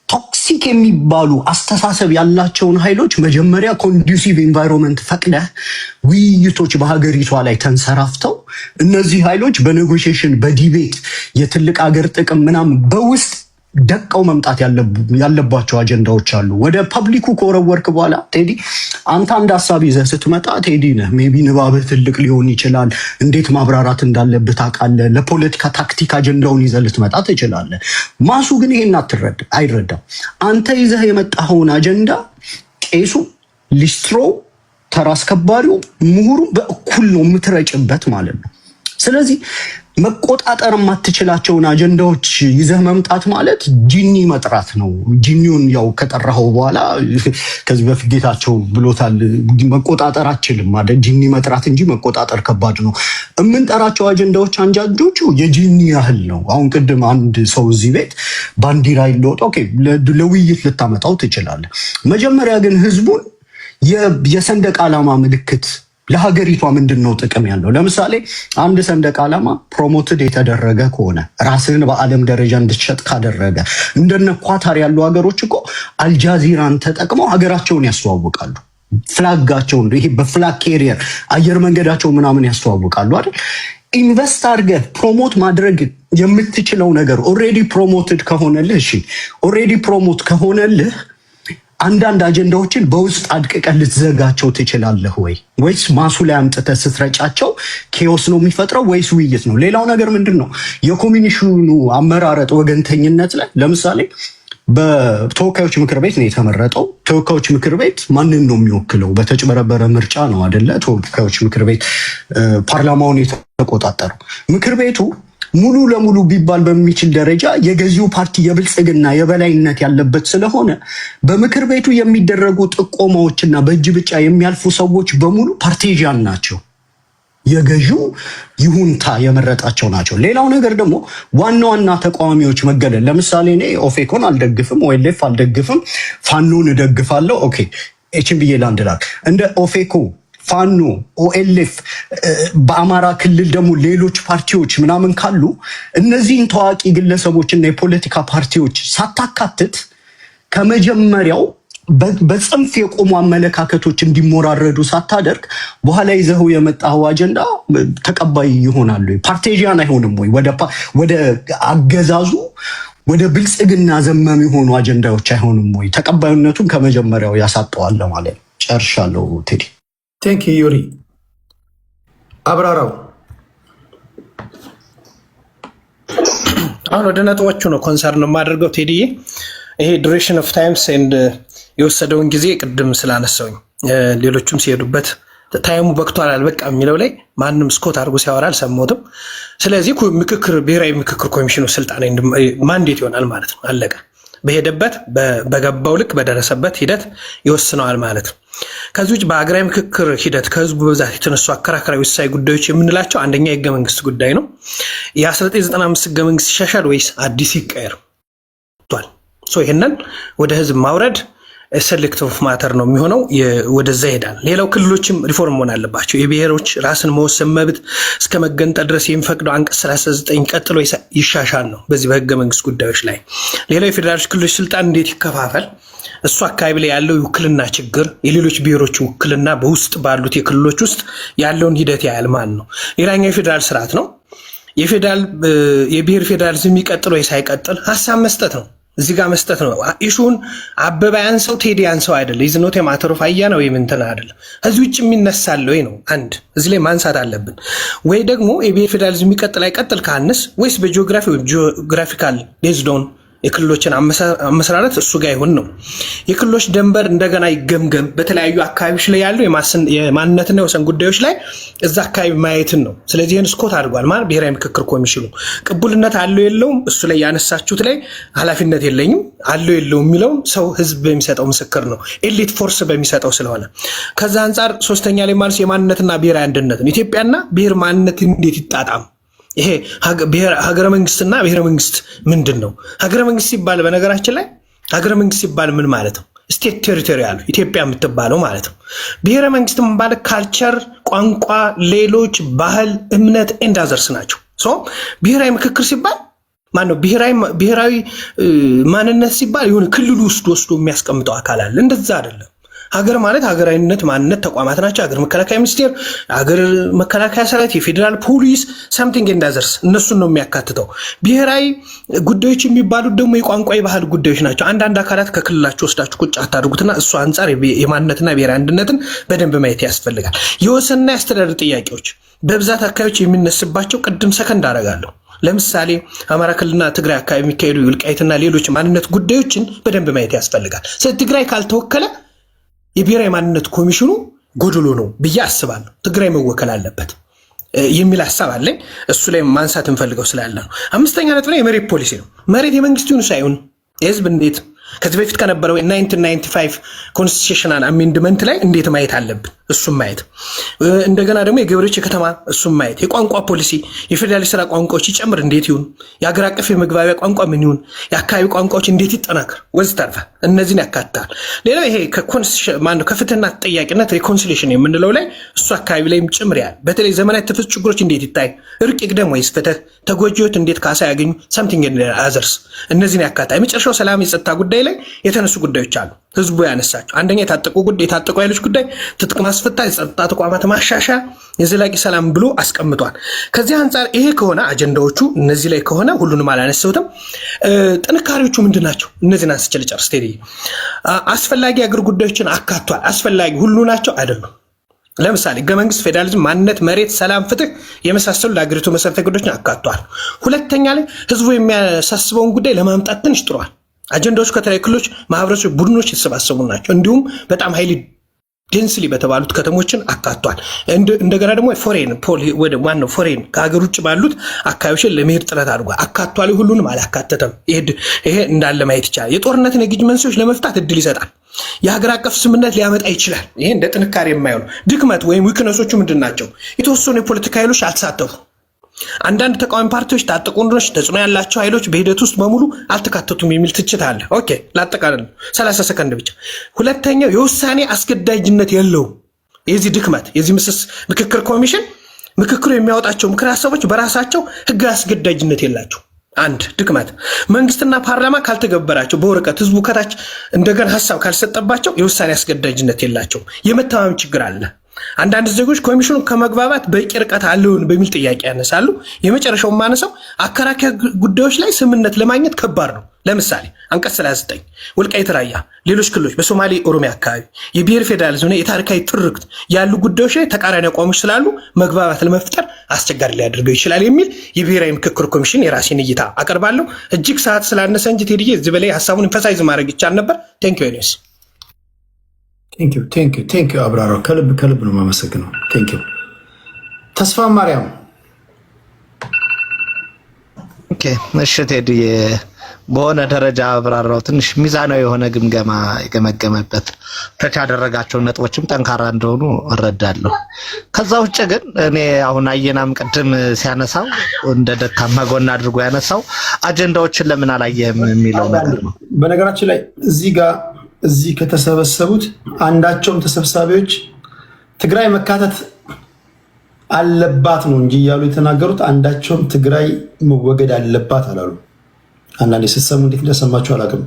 ቶክሲክ የሚባሉ አስተሳሰብ ያላቸውን ኃይሎች መጀመሪያ ኮንዱሲቭ ኤንቫይሮንመንት ፈቅደህ ውይይቶች በሀገሪቷ ላይ ተንሰራፍተው እነዚህ ኃይሎች በኔጎሽዬሽን በዲቤት የትልቅ ሀገር ጥቅም ምናምን በውስጥ ደቀው መምጣት ያለባቸው አጀንዳዎች አሉ። ወደ ፐብሊኩ ከወረወርክ በኋላ ቴዲ አንተ አንድ ሀሳብ ይዘህ ስትመጣ ቴዲ ነህ ሜቢ ንባብህ ትልቅ ሊሆን ይችላል። እንዴት ማብራራት እንዳለብህ ታውቃለህ። ለፖለቲካ ታክቲክ አጀንዳውን ይዘህ ልትመጣ ትችላለህ። ማሱ ግን ይሄን አይረዳም። አንተ ይዘህ የመጣኸውን አጀንዳ ቄሱ፣ ሊስትሮ፣ ተራ አስከባሪው፣ ምሁሩ በእኩል ነው የምትረጭበት ማለት ነው። ስለዚህ መቆጣጠር የማትችላቸውን አጀንዳዎች ይዘህ መምጣት ማለት ጂኒ መጥራት ነው። ጂኒውን ያው ከጠራኸው በኋላ ከዚህ በፊት ጌታቸው ብሎታል፣ መቆጣጠር አችልም ማለት ጂኒ መጥራት እንጂ መቆጣጠር ከባድ ነው። የምንጠራቸው አጀንዳዎች አንጃንጆቹ የጂኒ ያህል ነው። አሁን ቅድም አንድ ሰው እዚህ ቤት ባንዲራ ይለወጥ፣ ኦኬ ለውይይት ልታመጣው ትችላለህ። መጀመሪያ ግን ህዝቡን የሰንደቅ ዓላማ ምልክት ለሀገሪቷ ምንድነው ጥቅም ያለው? ለምሳሌ አንድ ሰንደቅ ዓላማ ፕሮሞትድ የተደረገ ከሆነ ራስህን በዓለም ደረጃ እንድትሸጥ ካደረገ እንደነ ኳታር ያሉ ሀገሮች እኮ አልጃዚራን ተጠቅመው ሀገራቸውን ያስተዋውቃሉ። ፍላጋቸውን ይሄ በፍላግ ካሪየር አየር መንገዳቸው ምናምን ያስተዋውቃሉ አይደል? ኢንቨስት አድርገህ ፕሮሞት ማድረግ የምትችለው ነገር ኦልሬዲ ፕሮሞትድ ከሆነልህ፣ እሺ ኦልሬዲ ፕሮሞት ከሆነልህ አንዳንድ አጀንዳዎችን በውስጥ አድቅቀህ ልትዘጋቸው ትችላለህ ወይ? ወይስ ማሱ ላይ አምጥተህ ስትረጫቸው ኬዎስ ነው የሚፈጥረው ወይስ ውይይት ነው? ሌላው ነገር ምንድን ነው? የኮሚኒሽኑ አመራረጥ ወገንተኝነት ላይ ለምሳሌ በተወካዮች ምክር ቤት ነው የተመረጠው። ተወካዮች ምክር ቤት ማንን ነው የሚወክለው? በተጭበረበረ ምርጫ ነው አይደለ? ተወካዮች ምክር ቤት ፓርላማውን የተቆጣጠረው ምክር ቤቱ ሙሉ ለሙሉ ቢባል በሚችል ደረጃ የገዢው ፓርቲ የብልጽግና የበላይነት ያለበት ስለሆነ በምክር ቤቱ የሚደረጉ ጥቆማዎችና በእጅ ብቻ የሚያልፉ ሰዎች በሙሉ ፓርቲዣን ናቸው። የገዢው ይሁንታ የመረጣቸው ናቸው። ሌላው ነገር ደግሞ ዋና ዋና ተቃዋሚዎች መገለል፣ ለምሳሌ እኔ ኦፌኮን አልደግፍም፣ ኦኤልኤፍ አልደግፍም፣ ፋኖን እደግፋለሁ። ኦኬ እቺን ብዬ ላንድላክ እንደ ኦፌኮ ፋኖ ኦኤልኤፍ በአማራ ክልል ደግሞ ሌሎች ፓርቲዎች ምናምን ካሉ እነዚህን ታዋቂ ግለሰቦችና የፖለቲካ ፓርቲዎች ሳታካትት ከመጀመሪያው በጽንፍ የቆሙ አመለካከቶች እንዲሞራረዱ ሳታደርግ በኋላ ይዘው የመጣው አጀንዳ ተቀባይ ይሆናሉ? ፓርቲጂያን አይሆንም ወይ? ወደ አገዛዙ ወደ ብልጽግና ዘመም የሆኑ አጀንዳዎች አይሆንም ወይ? ተቀባይነቱን ከመጀመሪያው ያሳጠዋል ማለት ነው። ጨርሻለሁ ቴዲ። ቴንክ ዩ ዩሪ። አብራራው። አሁን ወደ ነጥቦቹ ነው ኮንሰርን የማደርገው ቴዲዬ። ይሄ ዱሬሽን ኦፍ ታይምስ ኤንድ የወሰደውን ጊዜ ቅድም ስላነሳውኝ ሌሎቹም ሲሄዱበት ታይሙ በቅቷል አልበቃም የሚለው ላይ ማንም ስኮት አድርጎ ሲያወራ አልሰማሁትም። ስለዚህ ምክክር ብሔራዊ ምክክር ኮሚሽኑ ስልጣን ማንዴት ይሆናል ማለት ነው። አለቀ። በሄደበት በገባው ልክ በደረሰበት ሂደት ይወስነዋል ማለት ነው። ከዚህ ውጭ በሀገራዊ ምክክር ሂደት ከህዝቡ በብዛት የተነሱ አከራካሪ ወሳኝ ጉዳዮች የምንላቸው አንደኛ የህገ መንግስት ጉዳይ ነው። የ1995 ህገ መንግስት ይሻሻል ወይስ አዲስ ይቀየር? ይህንን ወደ ህዝብ ማውረድ ሴሌክቲቭ ኦፍ ማተር ነው የሚሆነው፣ ወደዛ ይሄዳል። ሌላው ክልሎችም ሪፎርም መሆን አለባቸው። የብሔሮች ራስን መወሰን መብት እስከ መገንጠል ድረስ የሚፈቅደው አንቀጽ 39 ቀጥሎ ይሻሻል ነው በዚህ በህገ መንግስት ጉዳዮች ላይ። ሌላው የፌዴራሎች ክልሎች ስልጣን እንዴት ይከፋፈል፣ እሱ አካባቢ ላይ ያለው የውክልና ችግር፣ የሌሎች ብሔሮች ውክልና በውስጥ ባሉት የክልሎች ውስጥ ያለውን ሂደት ያያል ማለት ነው። ሌላኛው የፌዴራል ስርዓት ነው። የብሔር ፌዴራሊዝም የሚቀጥል ወይ ሳይቀጥል ሀሳብ መስጠት ነው። እዚህ ጋር መስጠት ነው። ኢሹን አበባ ያንሰው ቴዲ ያንሰው አይደለም። ኢዝ ኖት ማተር ኦፍ አያ ነው እንትን አይደለም። እዚህ ውጭ የሚነሳል ወይ ነው አንድ እዚህ ላይ ማንሳት አለብን። ወይ ደግሞ የብሔር ፌዴራሊዝም የሚቀጥል አይቀጥል ካንስ ወይስ በጂኦግራፊ ወይ ጂኦግራፊካል ቤዝድ ኦን የክልሎችን አመሰራረት እሱ ጋር ይሁን ነው። የክልሎች ድንበር እንደገና ይገምገም። በተለያዩ አካባቢዎች ላይ ያለው የማንነትና የወሰን ጉዳዮች ላይ እዛ አካባቢ ማየትን ነው። ስለዚህ ይህን ስኮት አድርጓል ማለት ብሔራዊ ምክክር ኮሚሽኑ ቅቡልነት አለው የለውም፣ እሱ ላይ ያነሳችሁት ላይ ኃላፊነት የለኝም አለው የለውም የሚለውም ሰው ህዝብ በሚሰጠው ምስክር ነው፣ ኤሊት ፎርስ በሚሰጠው ስለሆነ። ከዛ አንጻር ሶስተኛ ላይ ማለት የማንነትና ብሔራዊ አንድነት ነው። ኢትዮጵያና ብሔር ማንነት እንዴት ይጣጣም? ይሄ ሀገረ መንግስትና ብሔረ መንግስት ምንድን ነው? ሀገረ መንግስት ሲባል በነገራችን ላይ ሀገረ መንግስት ሲባል ምን ማለት ነው? ስቴት ቴሪቶሪያል ኢትዮጵያ የምትባለው ማለት ነው። ብሔረ መንግስት ማለት ካልቸር፣ ቋንቋ፣ ሌሎች ባህል፣ እምነት ኤንዳዘርስ ናቸው። ብሔራዊ ምክክር ሲባል ማነው ብሔራዊ ማንነት ሲባል የሆነ ክልሉ ውስጥ ወስዶ የሚያስቀምጠው አካል አለ። እንደዛ አይደለም። ሀገር ማለት ሀገራዊነት ማንነት ተቋማት ናቸው። ሀገር መከላከያ ሚኒስቴር፣ ሀገር መከላከያ ሰራዊት፣ የፌዴራል ፖሊስ ሰምቲንግ እንዳዘርስ እነሱን ነው የሚያካትተው። ብሔራዊ ጉዳዮች የሚባሉት ደግሞ የቋንቋ የባህል ጉዳዮች ናቸው። አንዳንድ አካላት ከክልላቸው ወስዳችሁ ቁጭ አታድርጉትና እሱ አንጻር የማንነትና ብሔራዊ አንድነትን በደንብ ማየት ያስፈልጋል። የወሰንና የአስተዳደር ጥያቄዎች በብዛት አካባቢዎች የሚነስባቸው ቅድም ሰከንድ አደርጋለሁ። ለምሳሌ አማራ ክልልና ትግራይ አካባቢ የሚካሄዱ ወልቃይትና ሌሎች ማንነት ጉዳዮችን በደንብ ማየት ያስፈልጋል። ስለዚህ ትግራይ ካልተወከለ የብሔራዊ ማንነት ኮሚሽኑ ጎድሎ ነው ብዬ አስባለሁ። ትግራይ መወከል አለበት የሚል ሀሳብ አለኝ። እሱ ላይ ማንሳት እንፈልገው ስላለ ነው። አምስተኛ ነጥብ ላይ የመሬት ፖሊሲ ነው። መሬት የመንግስት ይሁን ሳይሆን የህዝብ እንዴት ከዚህ በፊት ከነበረው 1995 ኮንስቲቱሽናል አሜንድመንት ላይ እንዴት ማየት አለብን፣ እሱም ማየት እንደገና ደግሞ የገበሬዎች የከተማ እሱም ማየት፣ የቋንቋ ፖሊሲ የፌዴራል ስራ ቋንቋዎች ይጨምር እንዴት ይሁን፣ የሀገር አቀፍ የመግባቢያ ቋንቋ ምን ይሁን፣ የአካባቢ ቋንቋዎች እንዴት ይጠናከር ወዘተርፈ እነዚህን ያካትታል። ሌላው ይሄ ከፍትህና ተጠያቂነት ሪኮንሲሊየሽን የምንለው ላይ እሱ አካባቢ ላይም ጭምር ያል በተለይ ዘመናዊ ተፈጽ ችግሮች እንዴት ይታይ፣ እርቅ ይቅደም ወይስ ፍትህ፣ ተጎጂዎች እንዴት ካሳ ያገኙ ሰምቲንግ አዘርስ እነዚህን ያካትታል። የመጨረሻው ሰላም የጸጥታ ጉዳይ ላይ የተነሱ ጉዳዮች አሉ ህዝቡ ያነሳቸው። አንደኛ የታጠቁ ኃይሎች ጉዳይ፣ ትጥቅ ማስፈታት፣ የጸጥታ ተቋማት ማሻሻያ፣ የዘላቂ ሰላም ብሎ አስቀምጧል። ከዚህ አንጻር ይሄ ከሆነ አጀንዳዎቹ እነዚህ ላይ ከሆነ ሁሉንም አላነሳሁትም። ጥንካሬዎቹ ምንድን ናቸው? እነዚህን አንስቼ ልጨርስ። አስፈላጊ አገር ጉዳዮችን አካቷል። አስፈላጊ ሁሉ ናቸው አይደሉም። ለምሳሌ ህገ መንግስት፣ ፌዴራሊዝም፣ ማንነት፣ መሬት፣ ሰላም፣ ፍትህ የመሳሰሉ ለሀገሪቱ መሰረታዊ ጉዳዮችን አካቷል። ሁለተኛ ላይ ህዝቡ የሚያሳስበውን ጉዳይ ለማምጣት ትንሽ ጥሯል። አጀንዳዎች ከተለያዩ ክልሎች፣ ማህበረሰቦች፣ ቡድኖች የተሰባሰቡ ናቸው። እንዲሁም በጣም ሀይሊ ዴንስሊ በተባሉት ከተሞችን አካቷል። እንደገና ደግሞ ፎሬን ከሀገር ውጭ ባሉት አካባቢዎች ለመሄድ ጥረት አድርጓል። አካቷል። ሁሉንም አላካተተም። ይሄ እንዳለ ማየት ይቻላል። የጦርነትን የግጭት መንስኤዎች ለመፍታት እድል ይሰጣል። የሀገር አቀፍ ስምምነት ሊያመጣ ይችላል። ይሄ እንደ ጥንካሬ የማይሆኑ ድክመት ወይም ዊክነሶቹ ምንድን ናቸው? የተወሰኑ የፖለቲካ ኃይሎች አልተሳተፉ፣ አንዳንድ ተቃዋሚ ፓርቲዎች፣ ታጠቁ ወንድሮች፣ ተጽዕኖ ያላቸው ኃይሎች በሂደት ውስጥ በሙሉ አልተካተቱም የሚል ትችት አለ። ኦኬ ላጠቃልል 30 ሰከንድ ብቻ። ሁለተኛው የውሳኔ አስገዳጅነት የለውም። የዚህ ድክመት የዚህ ምክክር ኮሚሽን ምክክሩ የሚያወጣቸው ምክር ሀሳቦች በራሳቸው ህግ አስገዳጅነት የላቸው። አንድ ድክመት። መንግስትና ፓርላማ ካልተገበራቸው በወረቀት ህዝቡ ከታች እንደገና ሀሳብ ካልሰጠባቸው የውሳኔ አስገዳጅነት የላቸው። የመተማመን ችግር አለ። አንዳንድ ዜጎች ኮሚሽኑ ከመግባባት በቂ ርቀት አለውን በሚል ጥያቄ ያነሳሉ። የመጨረሻው ማነሳው አከራካሪ ጉዳዮች ላይ ስምምነት ለማግኘት ከባድ ነው። ለምሳሌ አንቀጽ 39 ወልቃይት፣ ራያ፣ ሌሎች ክልሎች በሶማሌ ኦሮሚያ አካባቢ የብሔር ፌዴራሊዝምና የታሪካዊ ትርክት ያሉ ጉዳዮች ላይ ተቃራኒ አቋሞች ስላሉ መግባባት ለመፍጠር አስቸጋሪ ሊያደርገው ይችላል የሚል የብሔራዊ ምክክር ኮሚሽን የራሴን እይታ አቀርባለሁ። እጅግ ሰዓት ስላነሰ እንጂ ቴዲዬ እዚህ በላይ ሀሳቡን ኢንፈሳይዝ ማድረግ ይቻል ነበር። ቴንክ ዩ አብራራው። ከልብ ነው የማመሰግነው። ቴንክ ዩ ተስፋ ማርያም ኦኬ እሺ ቴዲዬ በሆነ ደረጃ አብራራው ትንሽ ሚዛናዊ የሆነ ግምገማ የገመገመበት ተቻ ያደረጋቸው ነጥቦችም ጠንካራ እንደሆኑ እረዳለሁ። ከዛ ውጭ ግን እኔ አሁን አየናም ቅድም ሲያነሳው እንደ ደካማ ጎን አድርጎ ያነሳው አጀንዳዎችን ለምን አላየህም የሚለው ነገር ነው። በነገራችን ላይ እዚህ ከተሰበሰቡት አንዳቸውም ተሰብሳቢዎች ትግራይ መካተት አለባት ነው እንጂ እያሉ የተናገሩት አንዳቸውም ትግራይ መወገድ አለባት አላሉ። አንዳንዴ ስትሰሙ እንዴት እንደሰማችሁ አላውቅም።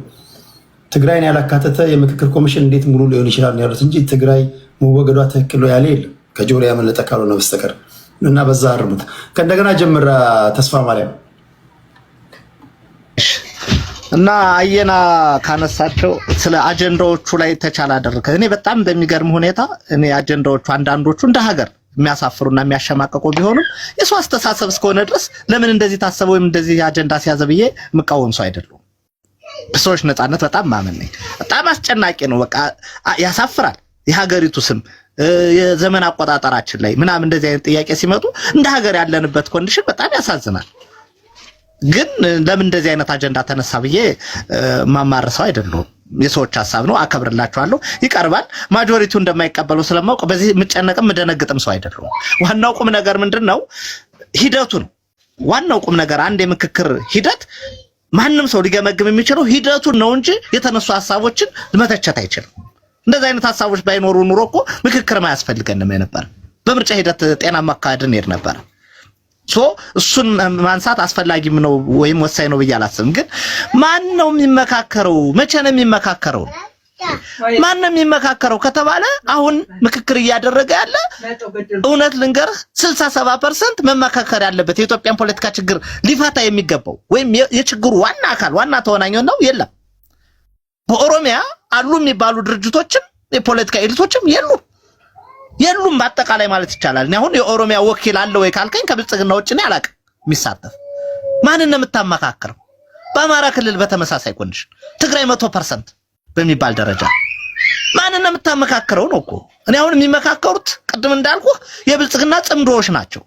ትግራይን ያላካተተ የምክክር ኮሚሽን እንዴት ሙሉ ሊሆን ይችላል ያሉት እንጂ ትግራይ መወገዷ ትክክል ነው ያለ የለም ከጆሮ ያመለጠ ካልሆነ በስተቀር እና በዛ አርሙት። ከእንደገና ጀምራ ተስፋ ማርያም እና አየና ካነሳቸው ስለ አጀንዳዎቹ ላይ ተቻለ አደረከ። እኔ በጣም በሚገርም ሁኔታ እኔ አጀንዳዎቹ አንዳንዶቹ እንደ ሀገር የሚያሳፍሩና የሚያሸማቀቁ ቢሆኑም የሰው አስተሳሰብ እስከሆነ ድረስ ለምን እንደዚህ ታሰበ ወይም እንደዚህ አጀንዳ ሲያዘ ብዬ የምቃወም ሰው አይደለም። በሰዎች ነፃነት በጣም ማመን ነኝ። በጣም አስጨናቂ ነው። በቃ ያሳፍራል። የሀገሪቱ ስም የዘመን አቆጣጠራችን ላይ ምናምን እንደዚህ አይነት ጥያቄ ሲመጡ እንደ ሀገር ያለንበት ኮንዲሽን በጣም ያሳዝናል። ግን ለምን እንደዚህ አይነት አጀንዳ ተነሳ ብዬ ማማረሰው አይደለም። የሰዎች ሐሳብ ነው፣ አከብርላችኋለሁ። ይቀርባል። ማጆሪቲው እንደማይቀበለው ስለማውቅ በዚህ ምጨነቅም ምደነግጥም ሰው አይደለም። ዋናው ቁም ነገር ምንድነው? ሂደቱ ነው። ዋናው ቁም ነገር አንድ የምክክር ሂደት ማንም ሰው ሊገመግም የሚችለው ሂደቱን ነው እንጂ የተነሱ ሐሳቦችን መተቸት አይችልም። እንደዚህ አይነት ሐሳቦች ባይኖሩ ኑሮ እኮ ምክክር ማያስፈልገንም ነበር። በምርጫ ሂደት ጤናማ አካሄድን ሄድ ነበር። እሱን ማንሳት አስፈላጊም ነው ወይም ወሳኝ ነው ብዬ አላስብም። ግን ማን ነው የሚመካከረው? መቼ ነው የሚመካከረው? ማን ነው የሚመካከረው ከተባለ አሁን ምክክር እያደረገ ያለ እውነት ልንገርህ 67% መመካከር ያለበት የኢትዮጵያን ፖለቲካ ችግር ሊፈታ የሚገባው ወይም የችግሩ ዋና አካል ዋና ተወናኝ ነው የለም። በኦሮሚያ አሉ የሚባሉ ድርጅቶችም የፖለቲካ ኤሊቶችም የሉም በአጠቃላይ ማለት ይቻላል። እኔ አሁን የኦሮሚያ ወኪል አለ ወይ ካልከኝ ከብልጽግና ውጭ ነው ያላቀ የሚሳተፍ ማንን ነው የምታመካከረው? በአማራ ክልል በተመሳሳይ ኮንዲሽን ትግራይ 100% በሚባል ደረጃ ማንን ነው የምታመካከረው ነው እኮ። እኔ አሁን የሚመካከሩት ቅድም እንዳልኩ የብልጽግና ጽምዶዎች ናቸው።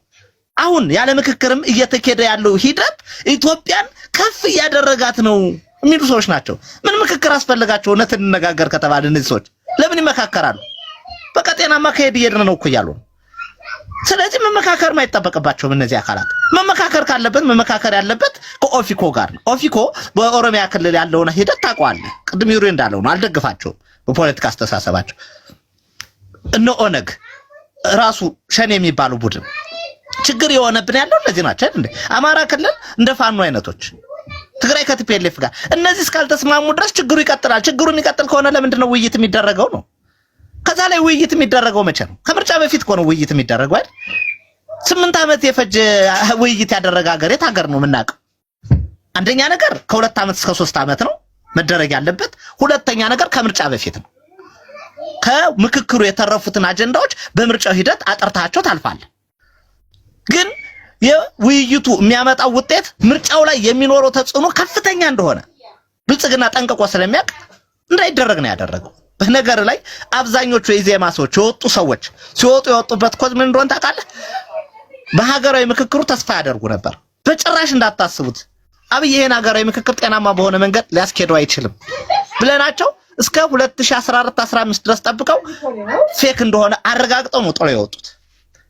አሁን ያለ ምክክርም እየተከደ ያለው ሂደት ኢትዮጵያን ከፍ ያደረጋት ነው የሚሉ ሰዎች ናቸው። ምን ምክክር አስፈልጋቸው? እውነት እንነጋገር ከተባለ እነዚህ ሰዎች ለምን ይመካከራሉ? በቃ ጤናማ ከሄድ እየሄድን ነው እኮ እያሉ። ስለዚህ መመካከር ማይጠበቅባቸውም እነዚህ አካላት። መመካከር ካለበት መመካከር ያለበት ከኦፊኮ ጋር ነው። ኦፊኮ በኦሮሚያ ክልል ያለውን ሂደት ታውቀዋለህ። ቅድም ዩሪ እንዳለው ነው። አልደግፋቸውም በፖለቲካ አስተሳሰባቸው። እነ ኦነግ ራሱ ሸኔ የሚባሉ ቡድን ችግር የሆነብን ያለው እነዚህ ናቸው እንዴ? አማራ ክልል እንደ ፋኖ አይነቶች፣ ትግራይ ከቲፒኤልኤፍ ጋር እነዚህ እስካልተስማሙ ድረስ ችግሩ ይቀጥላል። ችግሩ የሚቀጥል ከሆነ ለምንድን ነው ውይይት የሚደረገው ነው? ከዛ ላይ ውይይት የሚደረገው መቼ ነው? ከምርጫ በፊት እኮ ነው ውይይት የሚደረገው አይደል? 8 ዓመት የፈጀ ውይይት ያደረገ የት ሀገር ነው የምናውቀው? አንደኛ ነገር ከ2 ዓመት እስከ 3 ዓመት ነው መደረግ ያለበት። ሁለተኛ ነገር ከምርጫ በፊት ነው። ከምክክሩ የተረፉትን አጀንዳዎች በምርጫው ሂደት አጥርታቸው ታልፋለህ። ግን የውይይቱ የሚያመጣው ውጤት ምርጫው ላይ የሚኖረው ተጽዕኖ ከፍተኛ እንደሆነ ብልጽግና ጠንቅቆ ስለሚያውቅ እንዳይደረግ ነው ያደረገው። በነገር ላይ አብዛኞቹ የኢዜማ ሰዎች የወጡ ሰዎች ሲወጡ የወጡበት ኮዝ ምን እንደሆነ ታውቃለህ? በሀገራዊ ምክክሩ ተስፋ ያደርጉ ነበር። በጭራሽ እንዳታስቡት አብይ ይሄን ሀገራዊ ምክክር ጤናማ በሆነ መንገድ ሊያስኬደው አይችልም ብለናቸው እስከ 2014-15 ድረስ ጠብቀው ፌክ እንደሆነ አረጋግጠው ነው ጥለው የወጡት።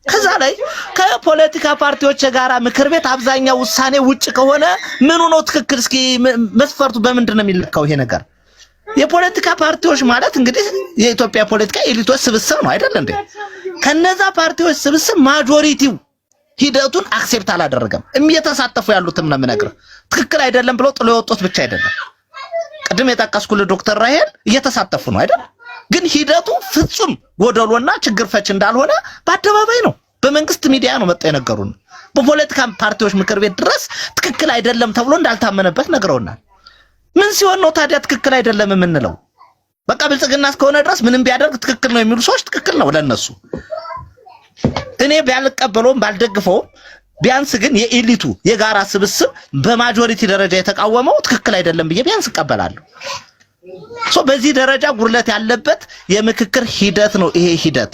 ከዛ ላይ ከፖለቲካ ፓርቲዎች ጋራ ምክር ቤት አብዛኛው ውሳኔ ውጭ ከሆነ ምኑ ነው ትክክል? እስኪ መስፈርቱ በምንድን ነው የሚለካው ይሄ ነገር? የፖለቲካ ፓርቲዎች ማለት እንግዲህ የኢትዮጵያ ፖለቲካ ኤሊቶች ስብስብ ነው አይደል እንዴ? ከነዛ ፓርቲዎች ስብስብ ማጆሪቲው ሂደቱን አክሴፕት አላደረገም። እየተሳተፉ ያሉትም ነው የምነግርህ። ትክክል አይደለም ብለው ጥሎ የወጡት ብቻ አይደለም። ቅድም የጠቀስኩልህ ዶክተር ራሄል እየተሳተፉ ነው አይደል? ግን ሂደቱ ፍጹም ጎደሎና ችግር ፈች እንዳልሆነ በአደባባይ ነው፣ በመንግስት ሚዲያ ነው መጣ የነገሩን። በፖለቲካ ፓርቲዎች ምክር ቤት ድረስ ትክክል አይደለም ተብሎ እንዳልታመነበት ነግረውናል። ምን ሲሆን ነው ታዲያ ትክክል አይደለም የምንለው? በቃ ብልጽግና እስከሆነ ድረስ ምንም ቢያደርግ ትክክል ነው የሚሉ ሰዎች ትክክል ነው ለነሱ። እኔ ባልቀበለውም ባልደግፈውም ቢያንስ ግን የኤሊቱ የጋራ ስብስብ በማጆሪቲ ደረጃ የተቃወመው ትክክል አይደለም ብዬ ቢያንስ እቀበላለሁ። በዚህ ደረጃ ጉድለት ያለበት የምክክር ሂደት ነው ይሄ ሂደት።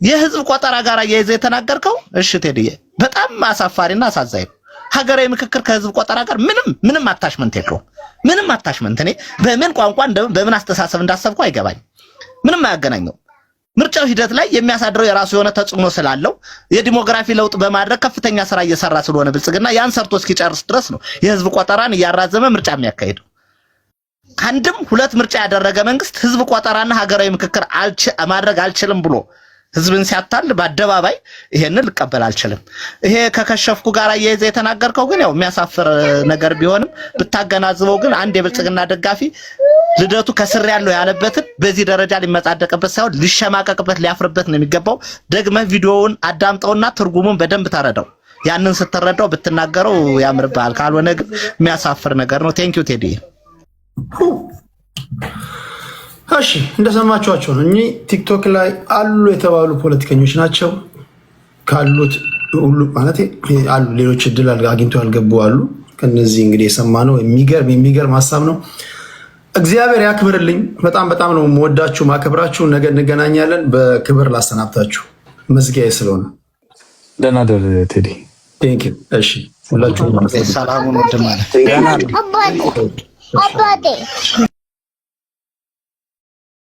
የህዝብ ቆጠራ ጋር ያይዘ የተናገርከው እሺ ቴዲዬ በጣም አሳፋሪና አሳዛኝ። ሀገራዊ ምክክር ከህዝብ ቆጠራ ጋር ምንም አታችመንት የለውም። ምንም አታችመንት እኔ በምን ቋንቋ በምን አስተሳሰብ እንዳሰብኩ አይገባኝ። ምንም አያገናኘው። ምርጫው ሂደት ላይ የሚያሳድረው የራሱ የሆነ ተጽዕኖ ስላለው የዲሞግራፊ ለውጥ በማድረግ ከፍተኛ ስራ እየሰራ ስለሆነ ብልጽግና ያን ሰርቶ እስኪጨርስ ድረስ ነው የህዝብ ቆጠራን እያራዘመ ምርጫ የሚያካሂደው። አንድም ሁለት ምርጫ ያደረገ መንግስት ህዝብ ቆጠራና ሀገራዊ ምክክር ማድረግ አልችልም ብሎ ህዝብን ሲያታል በአደባባይ ይሄንን ልቀበል አልችልም። ይሄ ከከሸፍኩ ጋር አያይዘ የተናገርከው ግን ያው የሚያሳፍር ነገር ቢሆንም ብታገናዝበው ግን አንድ የብልጽግና ደጋፊ ልደቱ ከስር ያለው ያለበትን በዚህ ደረጃ ሊመጻደቅበት ሳይሆን ሊሸማቀቅበት ሊያፍርበት ነው የሚገባው። ደግመህ ቪዲዮውን አዳምጠውና ትርጉሙን በደንብ ተረዳው። ያንን ስትረዳው ብትናገረው ያምርብሃል። ካልሆነ ግን የሚያሳፍር ነገር ነው። ቴንክ ዩ ቴዲ። እሺ እንደሰማችኋቸው ነው። እኚህ ቲክቶክ ላይ አሉ የተባሉ ፖለቲከኞች ናቸው። ካሉት ሁሉ ማለት አሉ፣ ሌሎች እድል አግኝቶ ያልገቡ አሉ። ከነዚህ እንግዲህ የሰማነው የሚገርም ሀሳብ ነው። እግዚአብሔር ያክብርልኝ። በጣም ነው የምወዳችሁ ማከብራችሁ። ነገ እንገናኛለን። በክብር ላሰናብታችሁ መዝጊያ ስለሆነ ደህና ደር ቴዲ። ቴንክ ዩ። እሺ ሁላችሁም ሰላሙን ወደ ማለት